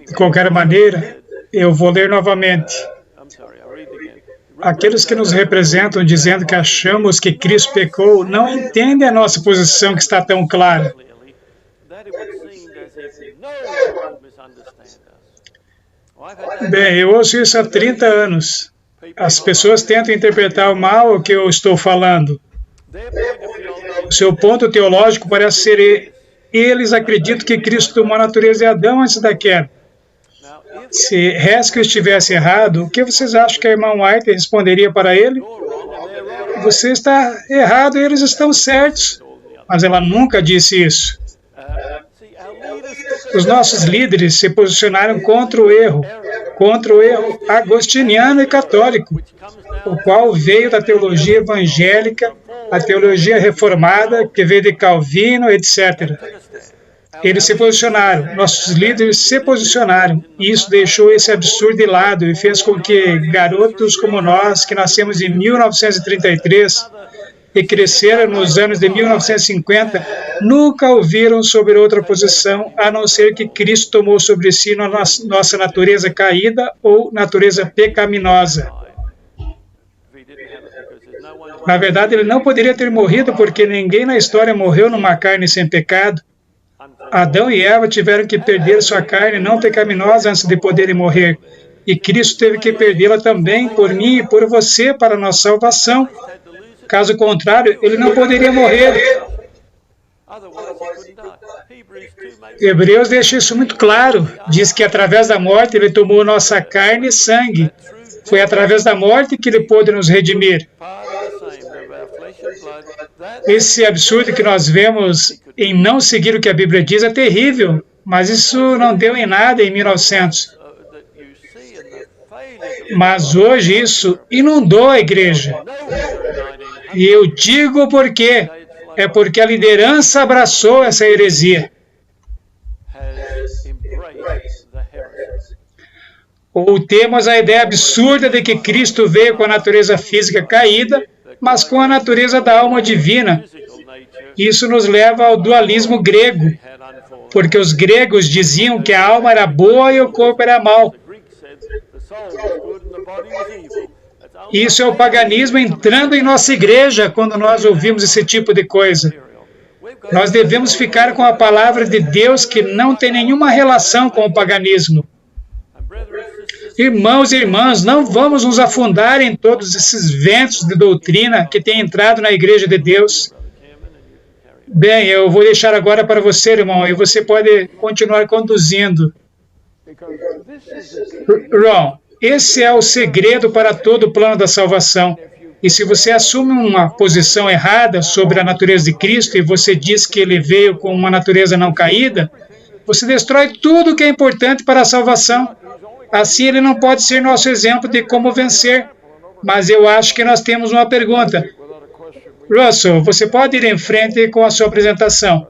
De qualquer maneira, eu vou ler novamente. Aqueles que nos representam dizendo que achamos que Cristo pecou não entendem a nossa posição que está tão clara. Bem, eu ouço isso há 30 anos. As pessoas tentam interpretar mal o que eu estou falando. O seu ponto teológico parece ser: eles acreditam que Cristo tomou a natureza de Adão antes da queda. Se Haskell estivesse errado, o que vocês acham que a irmã White responderia para ele? Você está errado e eles estão certos. Mas ela nunca disse isso. Os nossos líderes se posicionaram contra o erro agostiniano e católico, o qual veio da teologia evangélica, a teologia reformada, que veio de Calvino, etc. Eles se posicionaram, nossos líderes se posicionaram, e isso deixou esse absurdo de lado e fez com que garotos como nós, que nascemos em 1933 e cresceram nos anos de 1950, nunca ouviram sobre outra posição, a não ser que Cristo tomou sobre si nossa natureza caída ou natureza pecaminosa. Na verdade, ele não poderia ter morrido, porque ninguém na história morreu numa carne sem pecado. Adão e Eva tiveram que perder sua carne não pecaminosa antes de poderem morrer. E Cristo teve que perdê-la também por mim e por você para a nossa salvação. Caso contrário, ele não poderia morrer. Hebreus deixa isso muito claro. Diz que através da morte ele tomou nossa carne e sangue. Foi através da morte que ele pôde nos redimir. Esse absurdo que nós vemos em não seguir o que a Bíblia diz é terrível, mas isso não deu em nada em 1900. Mas hoje isso inundou a igreja. E eu digo por quê. É porque a liderança abraçou essa heresia. Ou temos a ideia absurda de que Cristo veio com a natureza física caída, mas com a natureza da alma divina. Isso nos leva ao dualismo grego, porque os gregos diziam que a alma era boa e o corpo era mau. Isso é o paganismo entrando em nossa igreja quando nós ouvimos esse tipo de coisa. Nós devemos ficar com a palavra de Deus, que não tem nenhuma relação com o paganismo. Irmãos e irmãs, não vamos nos afundar em todos esses ventos de doutrina que têm entrado na igreja de Deus. Bem, eu vou deixar agora para você, irmão, e você pode continuar conduzindo. Ron, esse é o segredo para todo o plano da salvação. E se você assume uma posição errada sobre a natureza de Cristo e você diz que ele veio com uma natureza não caída, você destrói tudo que é importante para a salvação. Assim, ele não pode ser nosso exemplo de como vencer. Mas eu acho que nós temos uma pergunta. Russell, você pode ir em frente com a sua apresentação.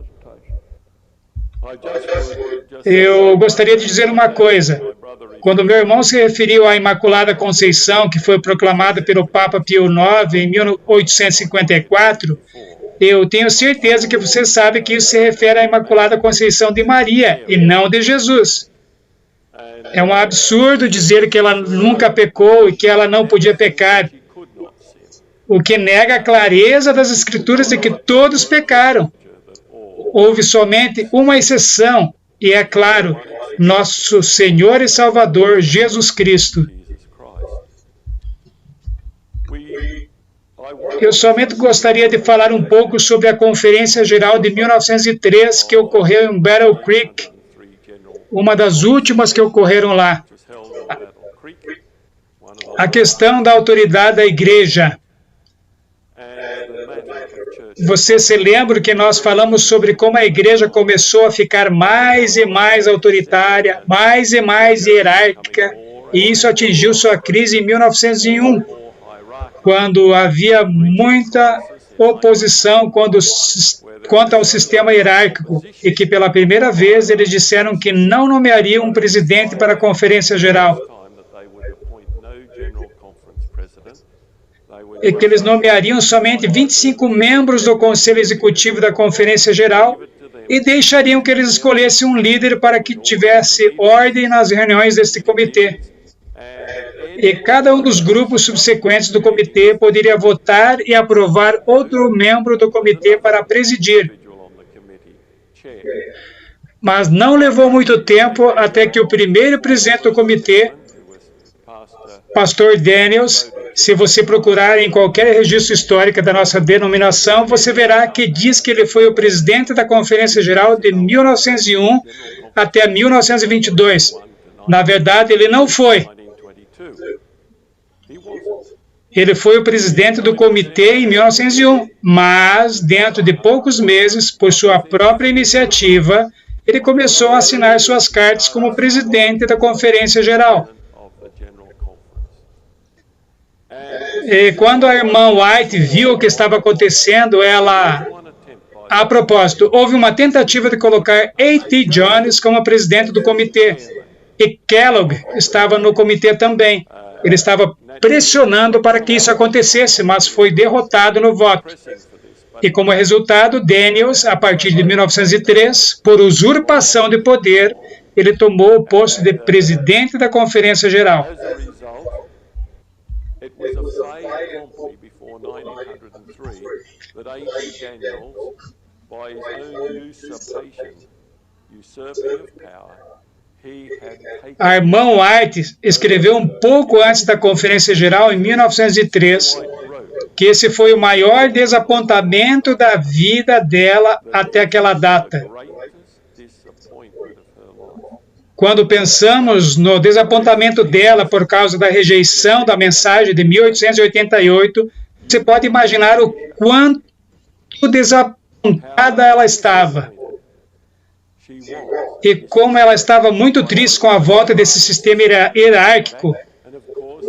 Eu gostaria de dizer uma coisa. Quando meu irmão se referiu à Imaculada Conceição, que foi proclamada pelo Papa Pio IX em 1854, eu tenho certeza que você sabe que isso se refere à Imaculada Conceição de Maria e não de Jesus. É um absurdo dizer que ela nunca pecou e que ela não podia pecar, o que nega a clareza das Escrituras de que todos pecaram. Houve somente uma exceção, e é claro, nosso Senhor e Salvador, Jesus Cristo. Eu somente gostaria de falar um pouco sobre a Conferência Geral de 1903, que ocorreu em Battle Creek, uma das últimas que ocorreram lá. A questão da autoridade da igreja. Você se lembra que nós falamos sobre como a igreja começou a ficar mais e mais autoritária, mais e mais hierárquica, e isso atingiu sua crise em 1901, quando havia muita oposição quanto ao sistema hierárquico, e que pela primeira vez eles disseram que não nomeariam um presidente para a Conferência Geral, e que eles nomeariam somente 25 membros do Conselho Executivo da Conferência Geral, e deixariam que eles escolhessem um líder para que tivesse ordem nas reuniões deste comitê. E cada um dos grupos subsequentes do comitê poderia votar e aprovar outro membro do comitê para presidir. Mas não levou muito tempo até que o primeiro presidente do comitê, Pastor Daniels, se você procurar em qualquer registro histórico da nossa denominação, você verá que diz que ele foi o presidente da Conferência Geral de 1901 até 1922. Na verdade, ele não foi. Ele foi o presidente do comitê em 1901, mas dentro de poucos meses, por sua própria iniciativa, ele começou a assinar suas cartas como presidente da Conferência Geral. E quando a irmã White viu o que estava acontecendo, ela... A propósito, houve uma tentativa de colocar A.T. Jones como presidente do comitê. E Kellogg estava no comitê também. Ele estava pressionando para que isso acontecesse, mas foi derrotado no voto. E como resultado, Daniels, a partir de 1903, por usurpação de poder, ele tomou o posto de presidente da Conferência Geral. It was a fait accompli before 1903 that A.T. Daniels, by his own usurping of power, he had taken... A irmã White escreveu um pouco antes da Conferência Geral, em 1903, que esse foi o maior desapontamento da vida dela até aquela data. Quando pensamos no desapontamento dela por causa da rejeição da mensagem de 1888, você pode imaginar o quanto desapontada ela estava. E como ela estava muito triste com a volta desse sistema hierárquico.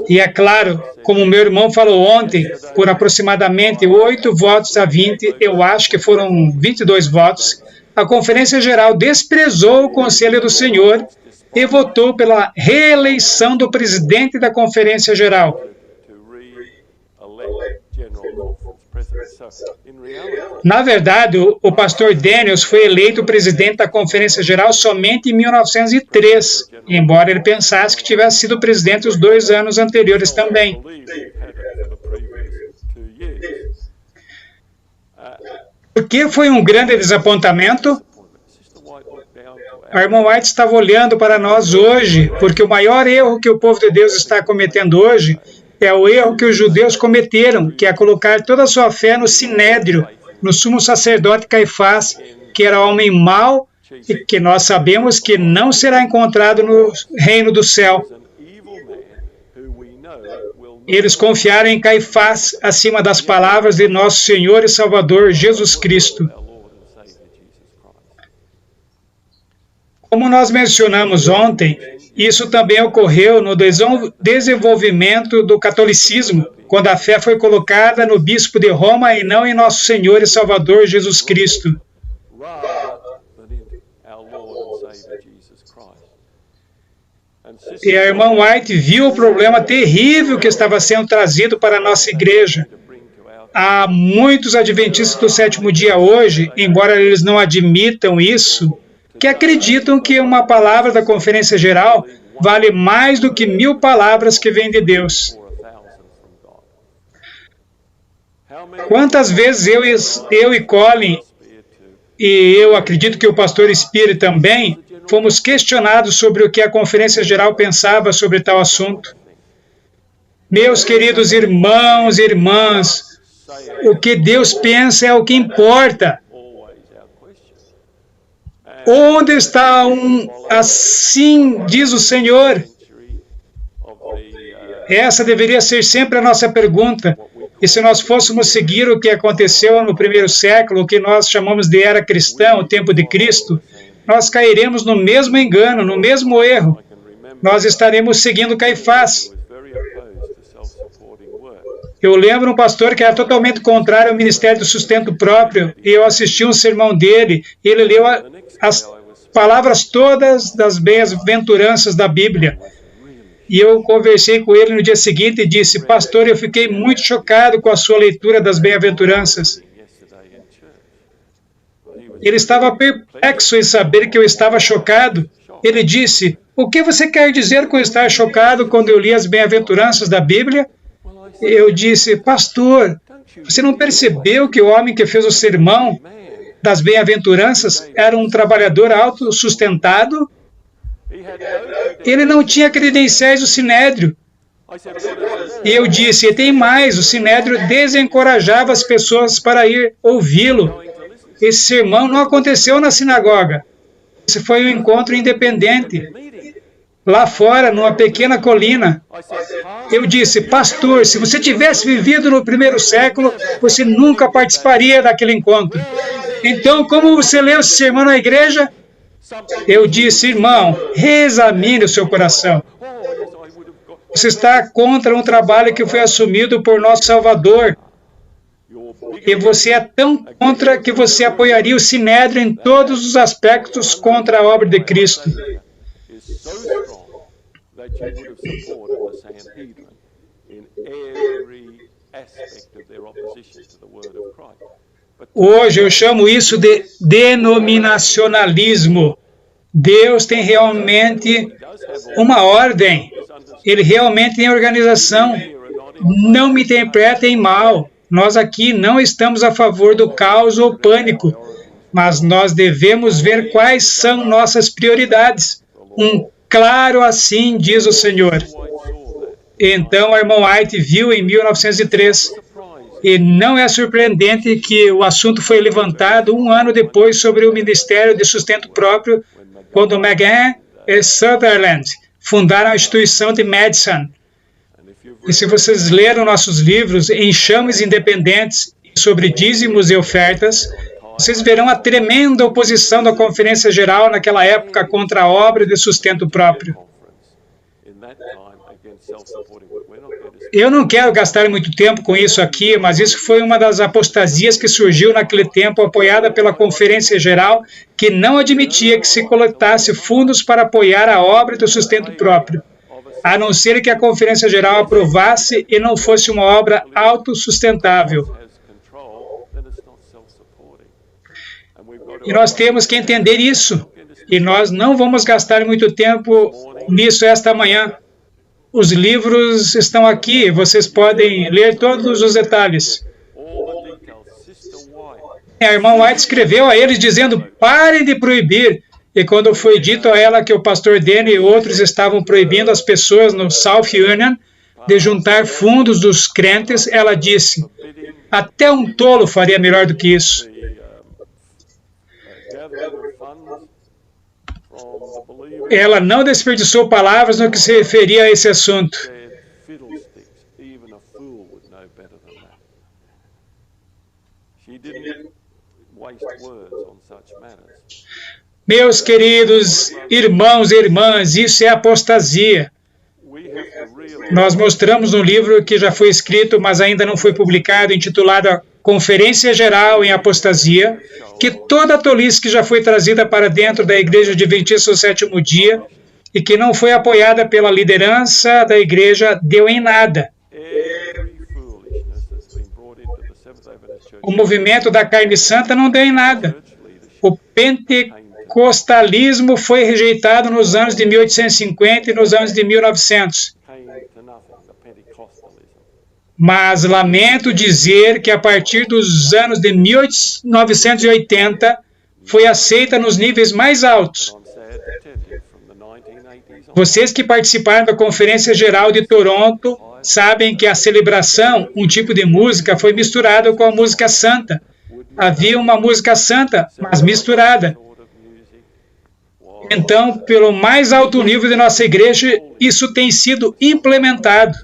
E é claro, como meu irmão falou ontem, por aproximadamente 8 votos a 20, eu acho que foram 22 votos, a Conferência Geral desprezou o Conselho do Senhor e votou pela reeleição do presidente da Conferência Geral. Na verdade, o pastor Daniels foi eleito presidente da Conferência Geral somente em 1903, embora ele pensasse que tivesse sido presidente os 2 anos anteriores também. Por que foi um grande desapontamento? A irmã White estava olhando para nós hoje, porque o maior erro que o povo de Deus está cometendo hoje é o erro que os judeus cometeram, que é colocar toda a sua fé no Sinédrio, no sumo sacerdote Caifás, que era homem mau e que nós sabemos que não será encontrado no reino do céu. Eles confiaram em Caifás acima das palavras de nosso Senhor e Salvador Jesus Cristo. Como nós mencionamos ontem, isso também ocorreu no desenvolvimento do catolicismo, quando a fé foi colocada no bispo de Roma e não em nosso Senhor e Salvador Jesus Cristo. E a irmã White viu o problema terrível que estava sendo trazido para a nossa igreja. Há muitos adventistas do 7º dia hoje, embora eles não admitam isso, que acreditam que uma palavra da Conferência Geral vale mais do que 1000 palavras que vêm de Deus. Quantas vezes eu e Colin, e eu acredito que o pastor Spear também, fomos questionados sobre o que a Conferência Geral pensava sobre tal assunto. Meus queridos irmãos e irmãs, o que Deus pensa é o que importa. Onde está assim diz o Senhor? Essa deveria ser sempre a nossa pergunta. E se nós fôssemos seguir o que aconteceu no 1º século, o que nós chamamos de era cristã, o tempo de Cristo, nós cairemos no mesmo engano, no mesmo erro. Nós estaremos seguindo Caifás. Eu lembro um pastor que era totalmente contrário ao ministério do sustento próprio, e eu assisti um sermão dele, e ele leu as palavras todas das bem-aventuranças da Bíblia. E eu conversei com ele no dia seguinte e disse: pastor, eu fiquei muito chocado com a sua leitura das bem-aventuranças. Ele estava perplexo em saber que eu estava chocado. Ele disse, o que você quer dizer com estar chocado quando eu li as bem-aventuranças da Bíblia? Eu disse, pastor, você não percebeu que o homem que fez o sermão das bem-aventuranças era um trabalhador autossustentado? Ele não tinha credenciais do Sinédrio. E eu disse, e tem mais, o Sinédrio desencorajava as pessoas para ir ouvi-lo. Esse sermão não aconteceu na sinagoga. Esse foi um encontro independente, lá fora, numa pequena colina. Eu disse, pastor, se você tivesse vivido no primeiro século, você nunca participaria daquele encontro. Então, como você leu esse sermão na igreja? Eu disse, irmão, reexamine o seu coração. Você está contra um trabalho que foi assumido por nosso Salvador. E você é tão contra que você apoiaria o Sinédrio em todos os aspectos contra a obra de Cristo. Hoje eu chamo isso de denominacionalismo. Deus tem realmente uma ordem. Ele realmente tem organização. Não me interpretem mal. Nós aqui não estamos a favor do caos ou pânico, mas nós devemos ver quais são nossas prioridades. Claro assim diz o Senhor. Então, a irmã White viu em 1903, e não é surpreendente que o assunto foi levantado um ano depois sobre o Ministério de Sustento Próprio, quando McGann e Sutherland fundaram a instituição de Madison. E se vocês leram nossos livros, Enxames Independentes, sobre dízimos e ofertas, vocês verão a tremenda oposição da Conferência Geral naquela época contra a obra de sustento próprio. Eu não quero gastar muito tempo com isso aqui, mas isso foi uma das apostasias que surgiu naquele tempo, apoiada pela Conferência Geral, que não admitia que se coletasse fundos para apoiar a obra do sustento próprio, a não ser que a Conferência Geral aprovasse e não fosse uma obra autossustentável. E nós temos que entender isso. E nós não vamos gastar muito tempo nisso esta manhã. Os livros estão aqui, vocês podem ler todos os detalhes. A irmã White escreveu a eles dizendo, parem de proibir. E quando foi dito a ela que o pastor Danny e outros estavam proibindo as pessoas no South Union de juntar fundos dos crentes, ela disse, até um tolo faria melhor do que isso. Ela não desperdiçou palavras no que se referia a esse assunto. Meus queridos irmãos e irmãs, isso é apostasia. Nós mostramos no livro que já foi escrito, mas ainda não foi publicado, intitulado Conferência Geral em Apostasia, que toda a tolice que já foi trazida para dentro da Igreja Adventista do Sétimo Dia e que não foi apoiada pela liderança da Igreja deu em nada. O movimento da carne santa não deu em nada. O pentecostalismo foi rejeitado nos anos de 1850 e nos anos de 1900. Mas lamento dizer que a partir dos anos de 1980 foi aceita nos níveis mais altos. Vocês que participaram da Conferência Geral de Toronto sabem que a celebração, um tipo de música, foi misturada com a música santa. Havia uma música santa, mas misturada. Então, pelo mais alto nível de nossa igreja, isso tem sido implementado.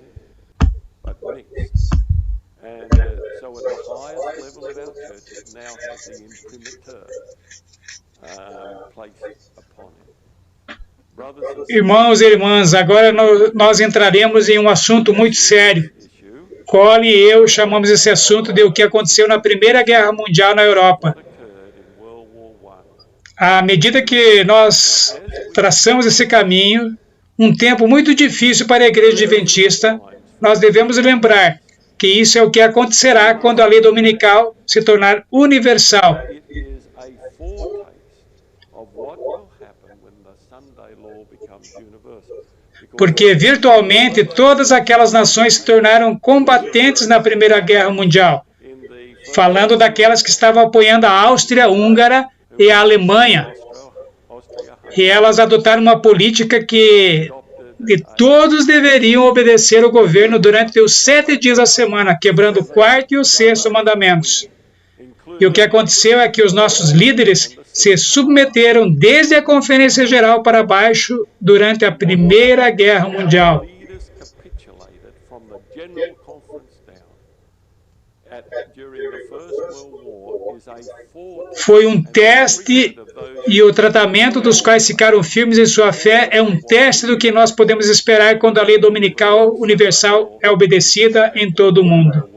Irmãos e irmãs, agora nós entraremos em um assunto muito sério. Colin e eu chamamos esse assunto de o que aconteceu na Primeira Guerra Mundial na Europa. À medida que nós traçamos esse caminho, um tempo muito difícil para a Igreja Adventista, nós devemos lembrar que isso é o que acontecerá quando a lei dominical se tornar universal. Porque virtualmente todas aquelas nações se tornaram combatentes na Primeira Guerra Mundial, falando daquelas que estavam apoiando a Áustria-Húngara e a Alemanha. E elas adotaram uma política que todos deveriam obedecer ao governo durante os 7 dias da semana, quebrando o 4º e o 6º mandamentos. E o que aconteceu é que os nossos líderes se submeteram desde a Conferência Geral para baixo durante a Primeira Guerra Mundial. Foi um teste, e o tratamento dos quais ficaram firmes em sua fé é um teste do que nós podemos esperar quando a lei dominical universal é obedecida em todo o mundo.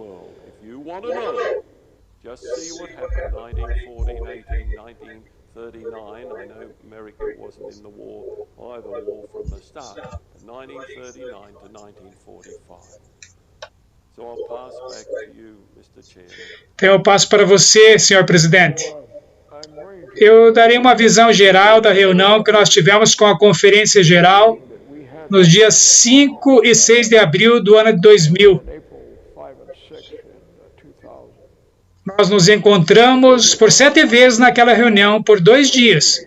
Just see what happened 1914, 18, 1939. I know America wasn't in the war, either war from the start, 1939 to 1945. So I'll pass back to you, Mr. Chairman. Então eu passo para você, senhor presidente. Eu darei uma visão geral da reunião que nós tivemos com a Conferência Geral nos dias 5 e 6 de abril do ano de 2000. Nós nos encontramos por 7 vezes naquela reunião por 2 dias.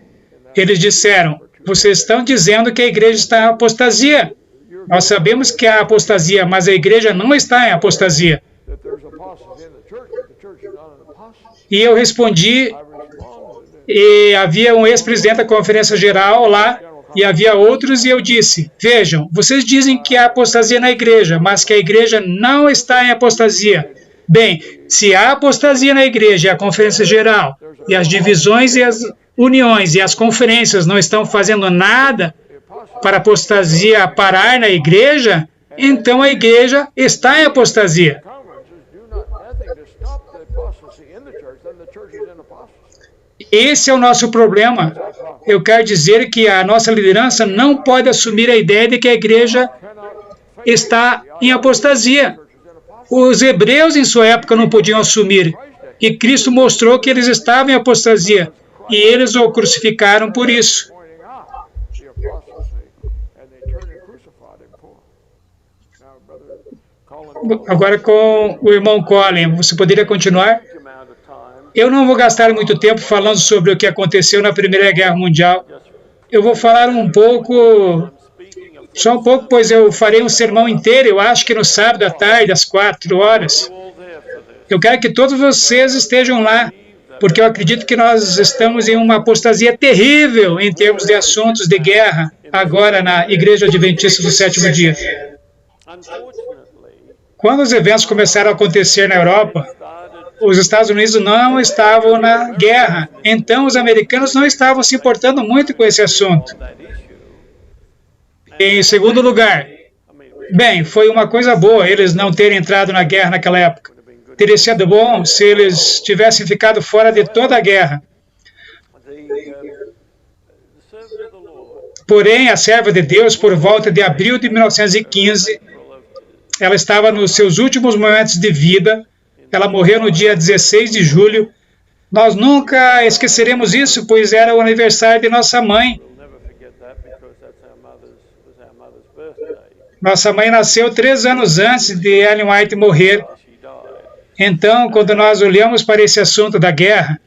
Eles disseram, vocês estão dizendo que a igreja está em apostasia. Nós sabemos que há apostasia, mas a igreja não está em apostasia. E eu respondi, e havia um ex-presidente da Conferência Geral lá, e havia outros, e eu disse, vejam, vocês dizem que há apostasia na igreja, mas que a igreja não está em apostasia. Bem, se há apostasia na igreja e a Conferência Geral, e as divisões e as uniões e as conferências não estão fazendo nada para a apostasia parar na igreja, então a igreja está em apostasia. Esse é o nosso problema. Eu quero dizer que a nossa liderança não pode assumir a ideia de que a igreja está em apostasia. Os hebreus em sua época não podiam assumir, e Cristo mostrou que eles estavam em apostasia, e eles o crucificaram por isso. Agora com o irmão Colin, você poderia continuar? Eu não vou gastar muito tempo falando sobre o que aconteceu na Primeira Guerra Mundial. Eu vou falar só um pouco, pois eu farei um sermão inteiro, eu acho que no sábado à tarde, às 4 horas. Eu quero que todos vocês estejam lá, porque eu acredito que nós estamos em uma apostasia terrível em termos de assuntos de guerra, agora na Igreja Adventista do Sétimo Dia. Quando os eventos começaram a acontecer na Europa, os Estados Unidos não estavam na guerra, então os americanos não estavam se importando muito com esse assunto. Em segundo lugar, bem, foi uma coisa boa eles não terem entrado na guerra naquela época. Teria sido bom se eles tivessem ficado fora de toda a guerra. Porém, a serva de Deus, por volta de abril de 1915, ela estava nos seus últimos momentos de vida. Ela morreu no dia 16 de julho. Nós nunca esqueceremos isso, pois era o aniversário de nossa mãe. Nossa mãe nasceu 3 anos antes de Ellen White morrer. Então, quando nós olhamos para esse assunto da guerra,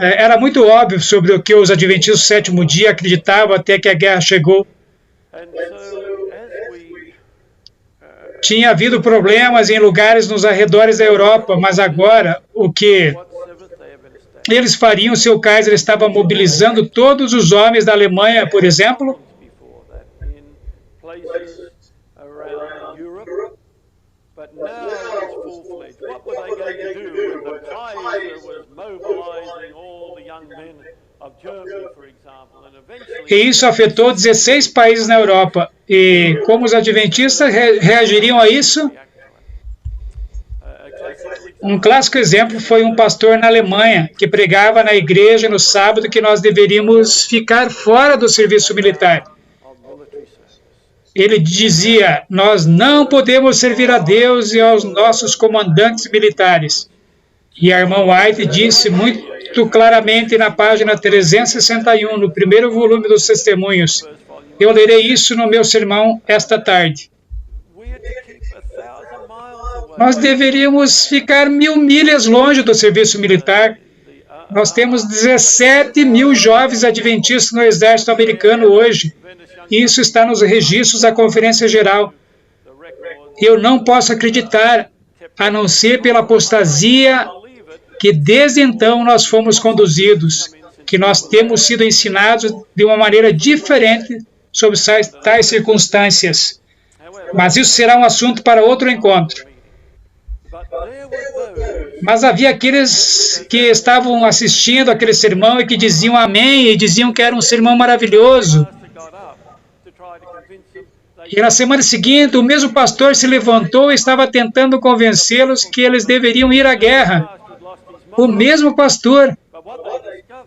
era muito óbvio sobre o que os adventistas do sétimo dia acreditavam até que a guerra chegou. Tinha havido problemas em lugares nos arredores da Europa, mas agora o que eles fariam se o Kaiser estava mobilizando todos os homens da Alemanha, por exemplo? E isso afetou 16 países na Europa. E como os adventistas reagiriam a isso? Um clássico exemplo foi um pastor na Alemanha que pregava na igreja no sábado que nós deveríamos ficar fora do serviço militar. Ele dizia, nós não podemos servir a Deus e aos nossos comandantes militares. E a irmã White disse muito claramente na página 361, no primeiro volume dos Testemunhos. Eu lerei isso no meu sermão esta tarde. Nós deveríamos ficar 1000 milhas longe do serviço militar. Nós temos 17 mil jovens adventistas no exército americano hoje. Isso está nos registros da Conferência Geral. Eu não posso acreditar, a não ser pela apostasia, que desde então nós fomos conduzidos, que nós temos sido ensinados de uma maneira diferente sobre tais circunstâncias. Mas isso será um assunto para outro encontro. Mas havia aqueles que estavam assistindo aquele sermão e que diziam amém, e diziam que era um sermão maravilhoso. E na semana seguinte, o mesmo pastor se levantou e estava tentando convencê-los que eles deveriam ir à guerra. O mesmo pastor.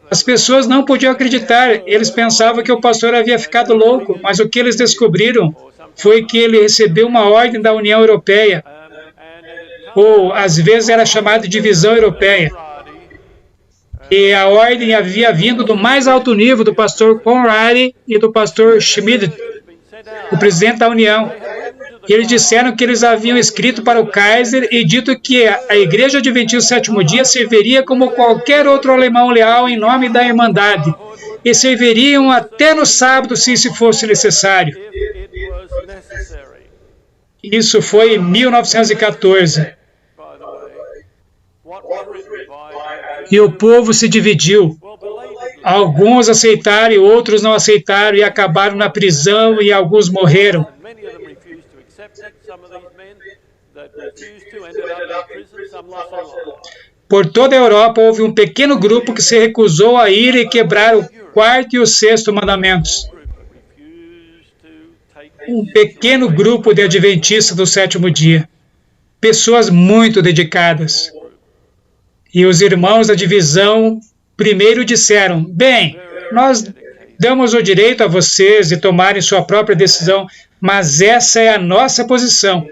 As pessoas não podiam acreditar. Eles pensavam que o pastor havia ficado louco, mas o que eles descobriram foi que ele recebeu uma ordem da União Europeia, ou às vezes era chamado de Divisão Europeia. E a ordem havia vindo do mais alto nível, do pastor Conrad e do pastor Schmidt, o presidente da União. E eles disseram que eles haviam escrito para o Kaiser e dito que a Igreja Adventista do Sétimo Dia serviria como qualquer outro alemão leal em nome da Irmandade. E serviriam até no sábado, se isso fosse necessário. Isso foi em 1914. E o povo se dividiu. Alguns aceitaram e outros não aceitaram e acabaram na prisão e alguns morreram. Por toda a Europa houve um pequeno grupo que se recusou a ir e quebrar o quarto e o sexto mandamentos. Um pequeno grupo de adventistas do sétimo dia. Pessoas muito dedicadas. E os irmãos da divisão primeiro disseram, bem, nós damos o direito a vocês de tomarem sua própria decisão, mas essa é a nossa posição.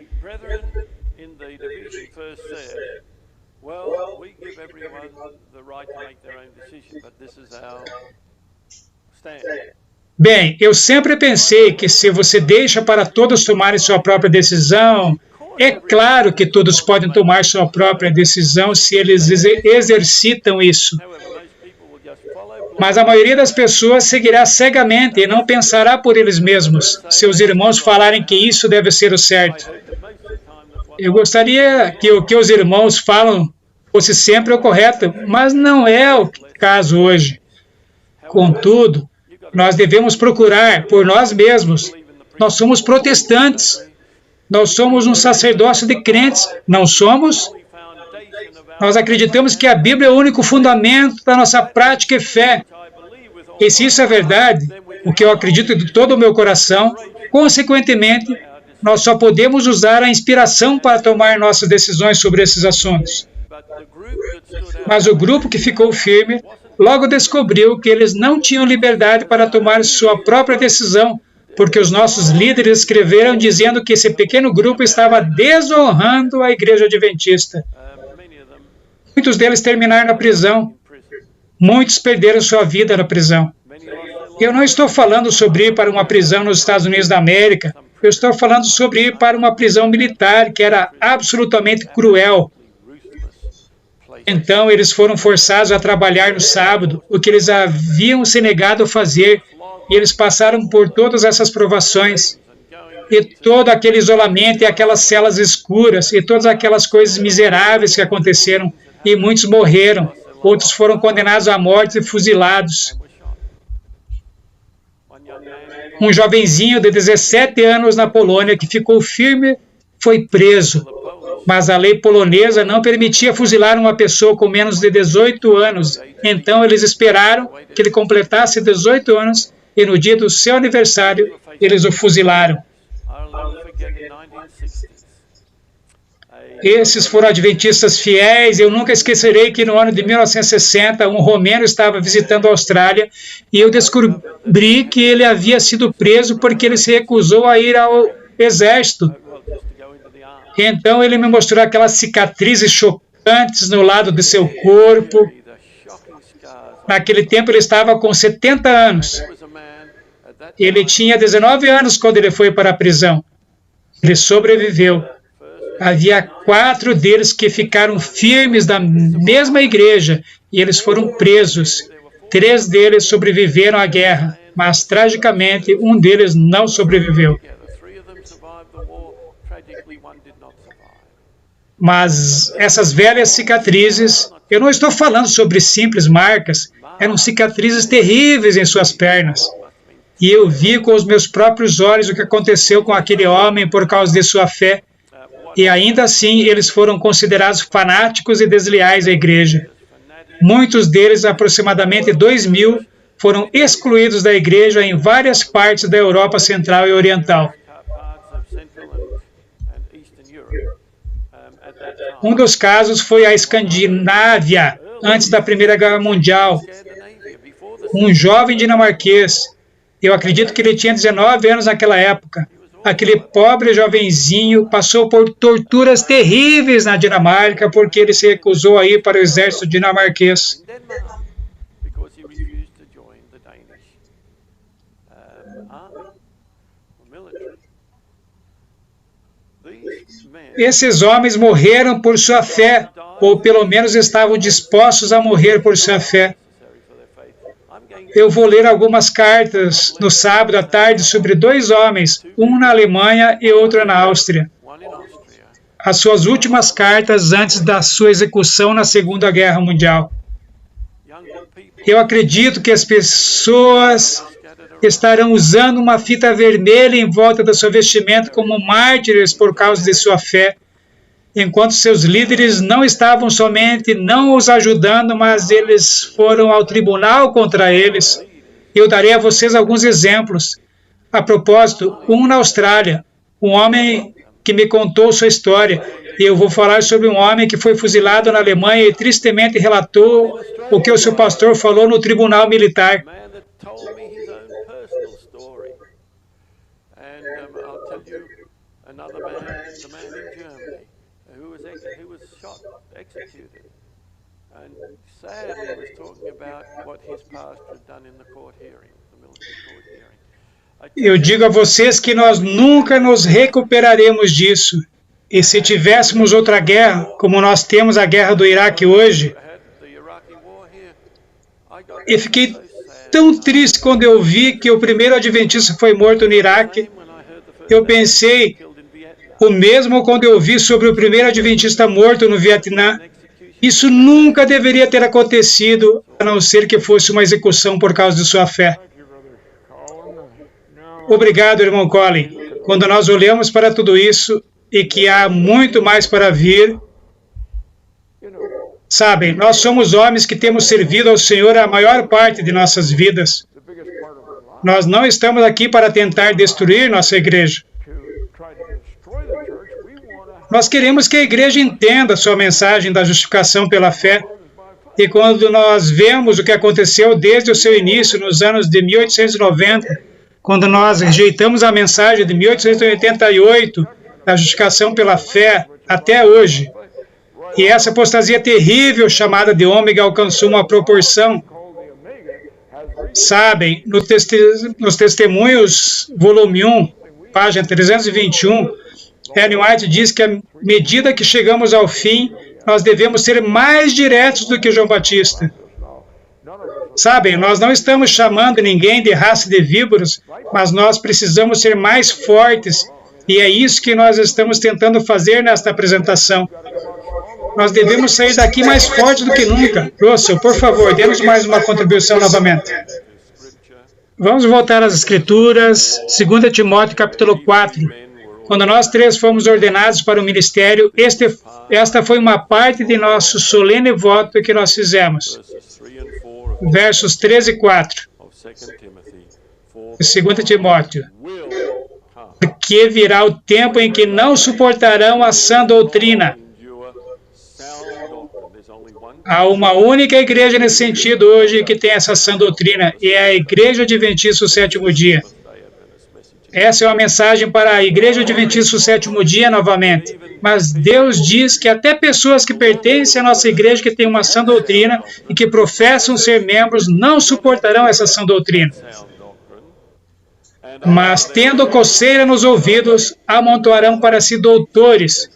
Bem, eu sempre pensei que se você deixa para todos tomarem sua própria decisão, é claro que todos podem tomar sua própria decisão se eles exercitam isso. Mas a maioria das pessoas seguirá cegamente e não pensará por eles mesmos, se os irmãos falarem que isso deve ser o certo. Eu gostaria que o que os irmãos falam fosse sempre o correto, mas não é o caso hoje. Contudo, nós devemos procurar por nós mesmos. Nós somos protestantes. Nós somos um sacerdócio de crentes. Não somos? Nós acreditamos que a Bíblia é o único fundamento da nossa prática e fé. E se isso é verdade, o que eu acredito de todo o meu coração, consequentemente, nós só podemos usar a inspiração para tomar nossas decisões sobre esses assuntos. Mas o grupo que ficou firme logo descobriu que eles não tinham liberdade para tomar sua própria decisão, porque os nossos líderes escreveram dizendo que esse pequeno grupo estava desonrando a Igreja Adventista. Muitos deles terminaram na prisão. Muitos perderam sua vida na prisão. Eu não estou falando sobre ir para uma prisão nos Estados Unidos da América. Eu estou falando sobre ir para uma prisão militar que era absolutamente cruel. Então, eles foram forçados a trabalhar no sábado, o que eles haviam se negado a fazer, e eles passaram por todas essas provações, e todo aquele isolamento, e aquelas celas escuras, e todas aquelas coisas miseráveis que aconteceram, e muitos morreram, outros foram condenados à morte e fuzilados. Um jovenzinho de 17 anos na Polônia que ficou firme foi preso. Mas a lei polonesa não permitia fuzilar uma pessoa com menos de 18 anos. Então, eles esperaram que ele completasse 18 anos e no dia do seu aniversário, eles o fuzilaram. Esses foram adventistas fiéis. Eu nunca esquecerei que no ano de 1960, um romeno estava visitando a Austrália e eu descobri que ele havia sido preso porque ele se recusou a ir ao exército. Então ele me mostrou aquelas cicatrizes antes no lado de seu corpo. Naquele tempo ele estava com 70 anos. Ele tinha 19 anos quando ele foi para a prisão. Ele sobreviveu. Havia 4 deles que ficaram firmes da mesma igreja e eles foram presos. 3 deles sobreviveram à guerra, mas tragicamente um deles não sobreviveu. Mas essas velhas cicatrizes, eu não estou falando sobre simples marcas, eram cicatrizes terríveis em suas pernas. E eu vi com os meus próprios olhos o que aconteceu com aquele homem por causa de sua fé. E ainda assim, eles foram considerados fanáticos e desleais à igreja. Muitos deles, aproximadamente 2.000, foram excluídos da igreja em várias partes da Europa Central e Oriental. Um dos casos foi a Escandinávia, antes da Primeira Guerra Mundial. Um jovem dinamarquês, eu acredito que ele tinha 19 anos naquela época. Aquele pobre jovenzinho passou por torturas terríveis na Dinamarca porque ele se recusou a ir para o exército dinamarquês. Esses homens morreram por sua fé, ou pelo menos estavam dispostos a morrer por sua fé. Eu vou ler algumas cartas no sábado à tarde sobre 2 homens, um na Alemanha e outro na Áustria. As suas últimas cartas antes da sua execução na Segunda Guerra Mundial. Eu acredito que as pessoas estarão usando uma fita vermelha em volta da sua vestimenta como mártires por causa de sua fé, enquanto seus líderes não estavam somente não os ajudando, mas eles foram ao tribunal contra eles. Eu darei a vocês alguns exemplos. A propósito, um na Austrália, um homem que me contou sua história, e eu vou falar sobre um homem que foi fuzilado na Alemanha e tristemente relatou o que o seu pastor falou no tribunal militar. Eu digo a vocês que nós nunca nos recuperaremos disso. E se tivéssemos outra guerra, como nós temos a guerra do Iraque hoje, eu fiquei tão triste quando eu vi que o primeiro adventista foi morto no Iraque. Eu pensei o mesmo quando eu vi sobre o primeiro adventista morto no Vietnã. Isso nunca deveria ter acontecido, a não ser que fosse uma execução por causa de sua fé. Obrigado, irmão Colin. Quando nós olhamos para tudo isso e que há muito mais para vir, sabem, nós somos homens que temos servido ao Senhor a maior parte de nossas vidas. Nós não estamos aqui para tentar destruir nossa igreja. Nós queremos que a igreja entenda a sua mensagem da justificação pela fé. E quando nós vemos o que aconteceu desde o seu início, nos anos de 1890, quando nós rejeitamos a mensagem de 1888, da justificação pela fé, até hoje, e essa apostasia terrível chamada de ômega alcançou uma proporção, sabem, nos Testemunhos, volume 1, página 321, Ellen White diz que à medida que chegamos ao fim, nós devemos ser mais diretos do que João Batista. Sabem, nós não estamos chamando ninguém de raça de víboras, mas nós precisamos ser mais fortes, e é isso que nós estamos tentando fazer nesta apresentação. Nós devemos sair daqui mais fortes do que nunca. Russell, por favor, dê-nos mais uma contribuição novamente. Vamos voltar às Escrituras, 2 Timóteo capítulo 4. Quando nós 3 fomos ordenados para o ministério, esta foi uma parte de nosso solene voto que nós fizemos. Versos 3 e 4. 2 Timóteo. Porque virá o tempo em que não suportarão a sã doutrina. Há uma única igreja nesse sentido hoje que tem essa sã doutrina, e é a Igreja Adventista do Sétimo Dia. Essa é uma mensagem para a Igreja Adventista do Sétimo Dia novamente. Mas Deus diz que até pessoas que pertencem à nossa igreja, que têm uma sã doutrina e que professam ser membros, não suportarão essa sã doutrina. Mas, tendo coceira nos ouvidos, amontoarão para si doutores.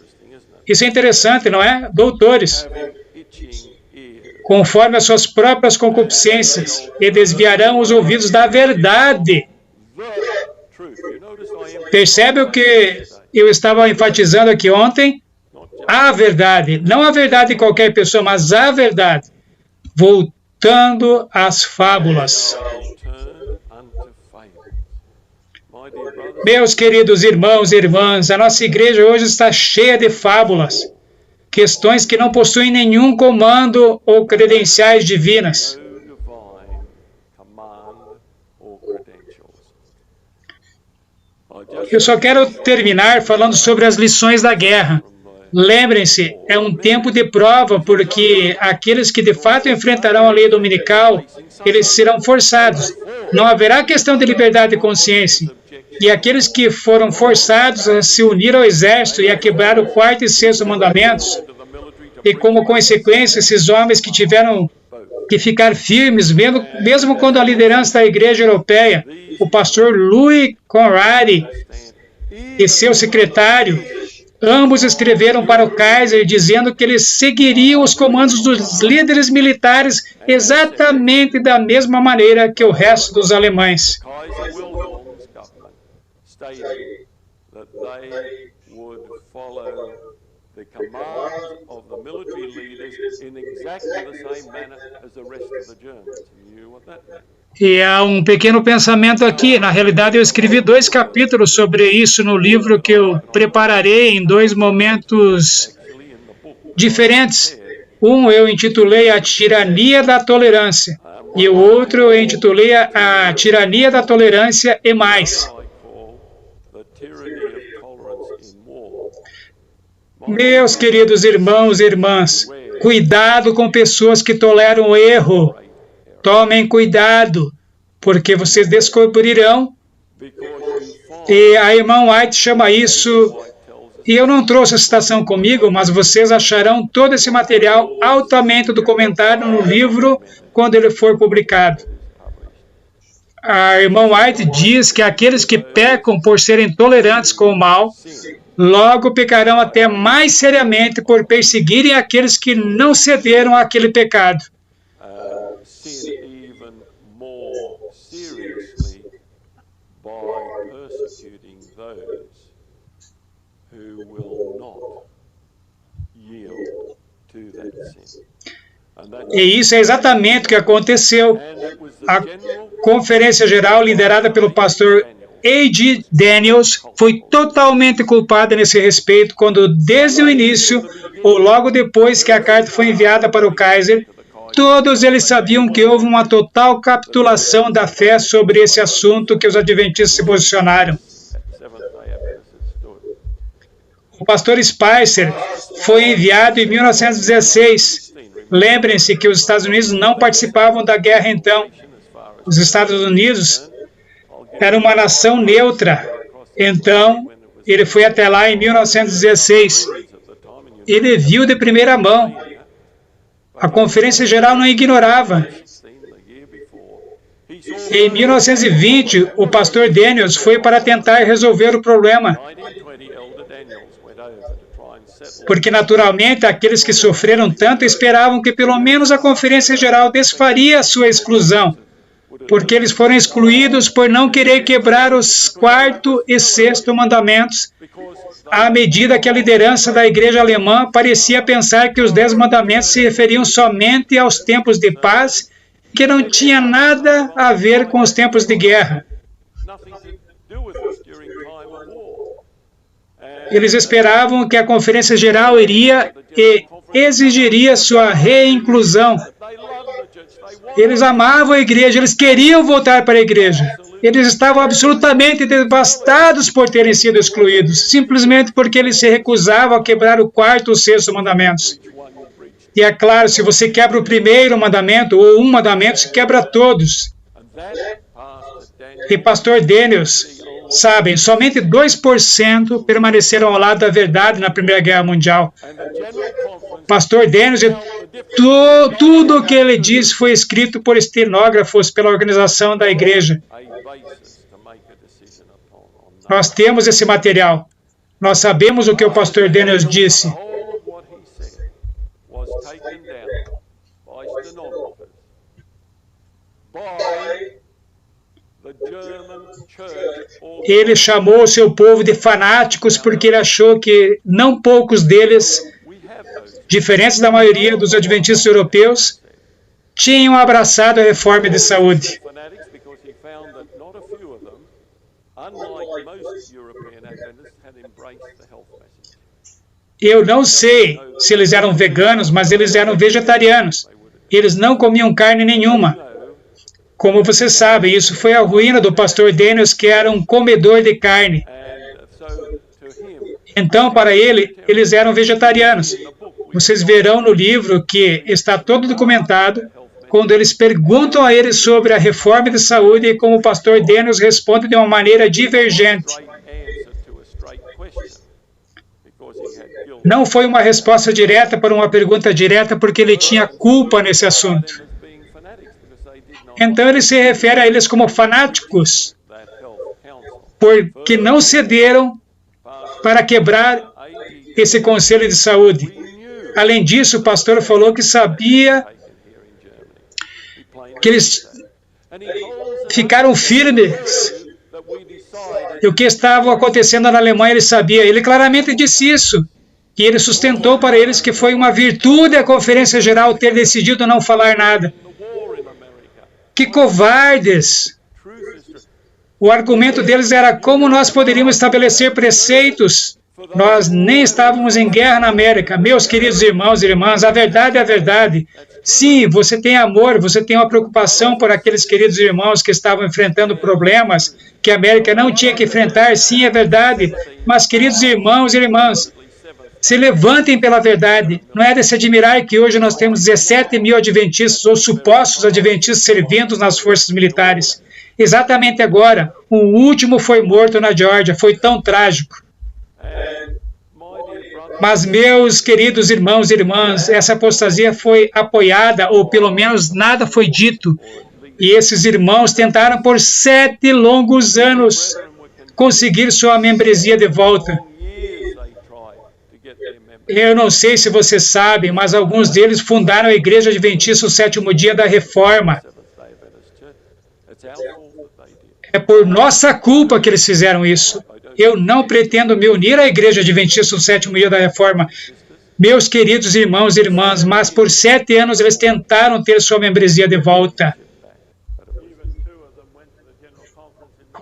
Isso é interessante, não é? Doutores. Conforme as suas próprias concupiscências, e desviarão os ouvidos da verdade. Percebe o que eu estava enfatizando aqui ontem? A verdade. Não a verdade de qualquer pessoa, mas a verdade. Voltando às fábulas. Meus queridos irmãos e irmãs, a nossa igreja hoje está cheia de fábulas. Questões que não possuem nenhum comando ou credenciais divinas. Eu só quero terminar falando sobre as lições da guerra. Lembrem-se, é um tempo de prova, porque aqueles que de fato enfrentarão a lei dominical, eles serão forçados. Não haverá questão de liberdade de consciência. E aqueles que foram forçados a se unir ao exército e a quebrar o quarto e sexto mandamentos, e como consequência, esses homens que tiveram que ficar firmes, mesmo quando a liderança da igreja europeia, o pastor Louis Conradi e seu secretário, ambos escreveram para o Kaiser dizendo que eles seguiriam os comandos dos líderes militares exatamente da mesma maneira que o resto dos alemães. The commands of the military leaders in exactly the same manner as the rest of the Germans. You knew what that meant. E há um pequeno pensamento aqui. Na realidade, eu escrevi 2 capítulos sobre isso no livro que eu prepararei em 2 momentos diferentes. Um eu intitulei A Tirania da Tolerância e o outro eu intitulei A Tirania da Tolerância e Mais. Meus queridos irmãos e irmãs, cuidado com pessoas que toleram o erro. Tomem cuidado, porque vocês descobrirão, e a irmã White chama isso, e eu não trouxe a citação comigo, mas vocês acharão todo esse material altamente documentado no livro quando ele for publicado. A irmã White diz que aqueles que pecam por serem tolerantes com o mal, logo pecarão até mais seriamente por perseguirem aqueles que não cederam àquele pecado. E isso é exatamente o que aconteceu. A conferência geral, liderada pelo pastor A.G. Daniels, foi totalmente culpada nesse respeito quando, desde o início, ou logo depois que a carta foi enviada para o Kaiser, todos eles sabiam que houve uma total capitulação da fé sobre esse assunto que os adventistas se posicionaram. O pastor Spicer foi enviado em 1916. Lembrem-se que os Estados Unidos não participavam da guerra então. Os Estados Unidos era uma nação neutra. Então, ele foi até lá em 1916. Ele viu de primeira mão. A Conferência Geral não ignorava. Em 1920, o pastor Daniels foi para tentar resolver o problema. Porque, naturalmente, aqueles que sofreram tanto esperavam que pelo menos a Conferência Geral desfaria a sua exclusão, porque eles foram excluídos por não querer quebrar os 4º e 6º mandamentos, à medida que a liderança da igreja alemã parecia pensar que os 10 mandamentos se referiam somente aos tempos de paz, que não tinha nada a ver com os tempos de guerra. Eles esperavam que a Conferência Geral iria e exigiria sua reinclusão. Eles amavam a igreja, eles queriam voltar para a igreja. Eles estavam absolutamente devastados por terem sido excluídos, simplesmente porque eles se recusavam a quebrar o 4º e o 6º mandamentos. E é claro, se você quebra o 1º mandamento ou um mandamento, você quebra todos. E pastor Daniels sabem, somente 2% permaneceram ao lado da verdade na Primeira Guerra Mundial. Pastor Daniels, tudo o que ele disse foi escrito por estenógrafos pela organização da igreja. Nós temos esse material. Nós sabemos o que o pastor Daniels disse. Ele chamou o seu povo de fanáticos porque ele achou que não poucos deles, diferentes da maioria dos adventistas europeus, tinham abraçado a reforma de saúde. Eu não sei se eles eram veganos, mas eles eram vegetarianos. Eles não comiam carne nenhuma. Como você sabe, isso foi a ruína do pastor Daniels, que era um comedor de carne. Então, para ele, eles eram vegetarianos. Vocês verão no livro que está todo documentado, quando eles perguntam a ele sobre a reforma de saúde e como o pastor Daniels responde de uma maneira divergente. Não foi uma resposta direta para uma pergunta direta, porque ele tinha culpa nesse assunto. Então ele se refere a eles como fanáticos, porque não cederam para quebrar esse conselho de saúde. Além disso, o pastor falou que sabia que eles ficaram firmes. E o que estava acontecendo na Alemanha, ele sabia. Ele claramente disse isso. E ele sustentou para eles que foi uma virtude a Conferência Geral ter decidido não falar nada. Que covardes! O argumento deles era como nós poderíamos estabelecer preceitos. Nós nem estávamos em guerra na América. Meus queridos irmãos e irmãs, a verdade é a verdade. Sim, você tem amor, você tem uma preocupação por aqueles queridos irmãos que estavam enfrentando problemas que a América não tinha que enfrentar. Sim, é verdade. Mas, queridos irmãos e irmãs, se levantem pela verdade. Não é de se admirar que hoje nós temos 17 mil adventistas ou supostos adventistas servindo nas forças militares. Exatamente agora, o último foi morto na Geórgia. Foi tão trágico. Mas, meus queridos irmãos e irmãs, essa apostasia foi apoiada, ou pelo menos nada foi dito. E esses irmãos tentaram por 7 longos anos conseguir sua membresia de volta. Eu não sei se vocês sabem, mas alguns deles fundaram a Igreja Adventista do Sétimo Dia da Reforma. É por nossa culpa que eles fizeram isso. Eu não pretendo me unir à Igreja Adventista do Sétimo Dia da Reforma, meus queridos irmãos e irmãs, mas por 7 anos eles tentaram ter sua membresia de volta.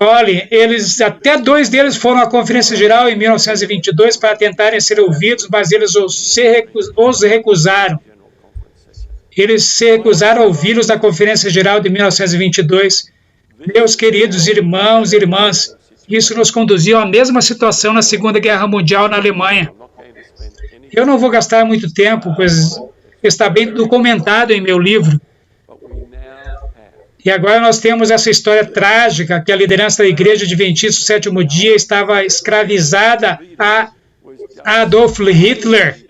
Olhem, até 2 deles foram à Conferência Geral em 1922 para tentarem ser ouvidos, mas eles os recusaram. Eles se recusaram a ouvi-los na Conferência Geral de 1922. Meus queridos irmãos e irmãs, isso nos conduziu à mesma situação na Segunda Guerra Mundial na Alemanha. Eu não vou gastar muito tempo, pois está bem documentado em meu livro. E agora nós temos essa história trágica, que a liderança da Igreja Adventista do Sétimo Dia estava escravizada a Adolf Hitler.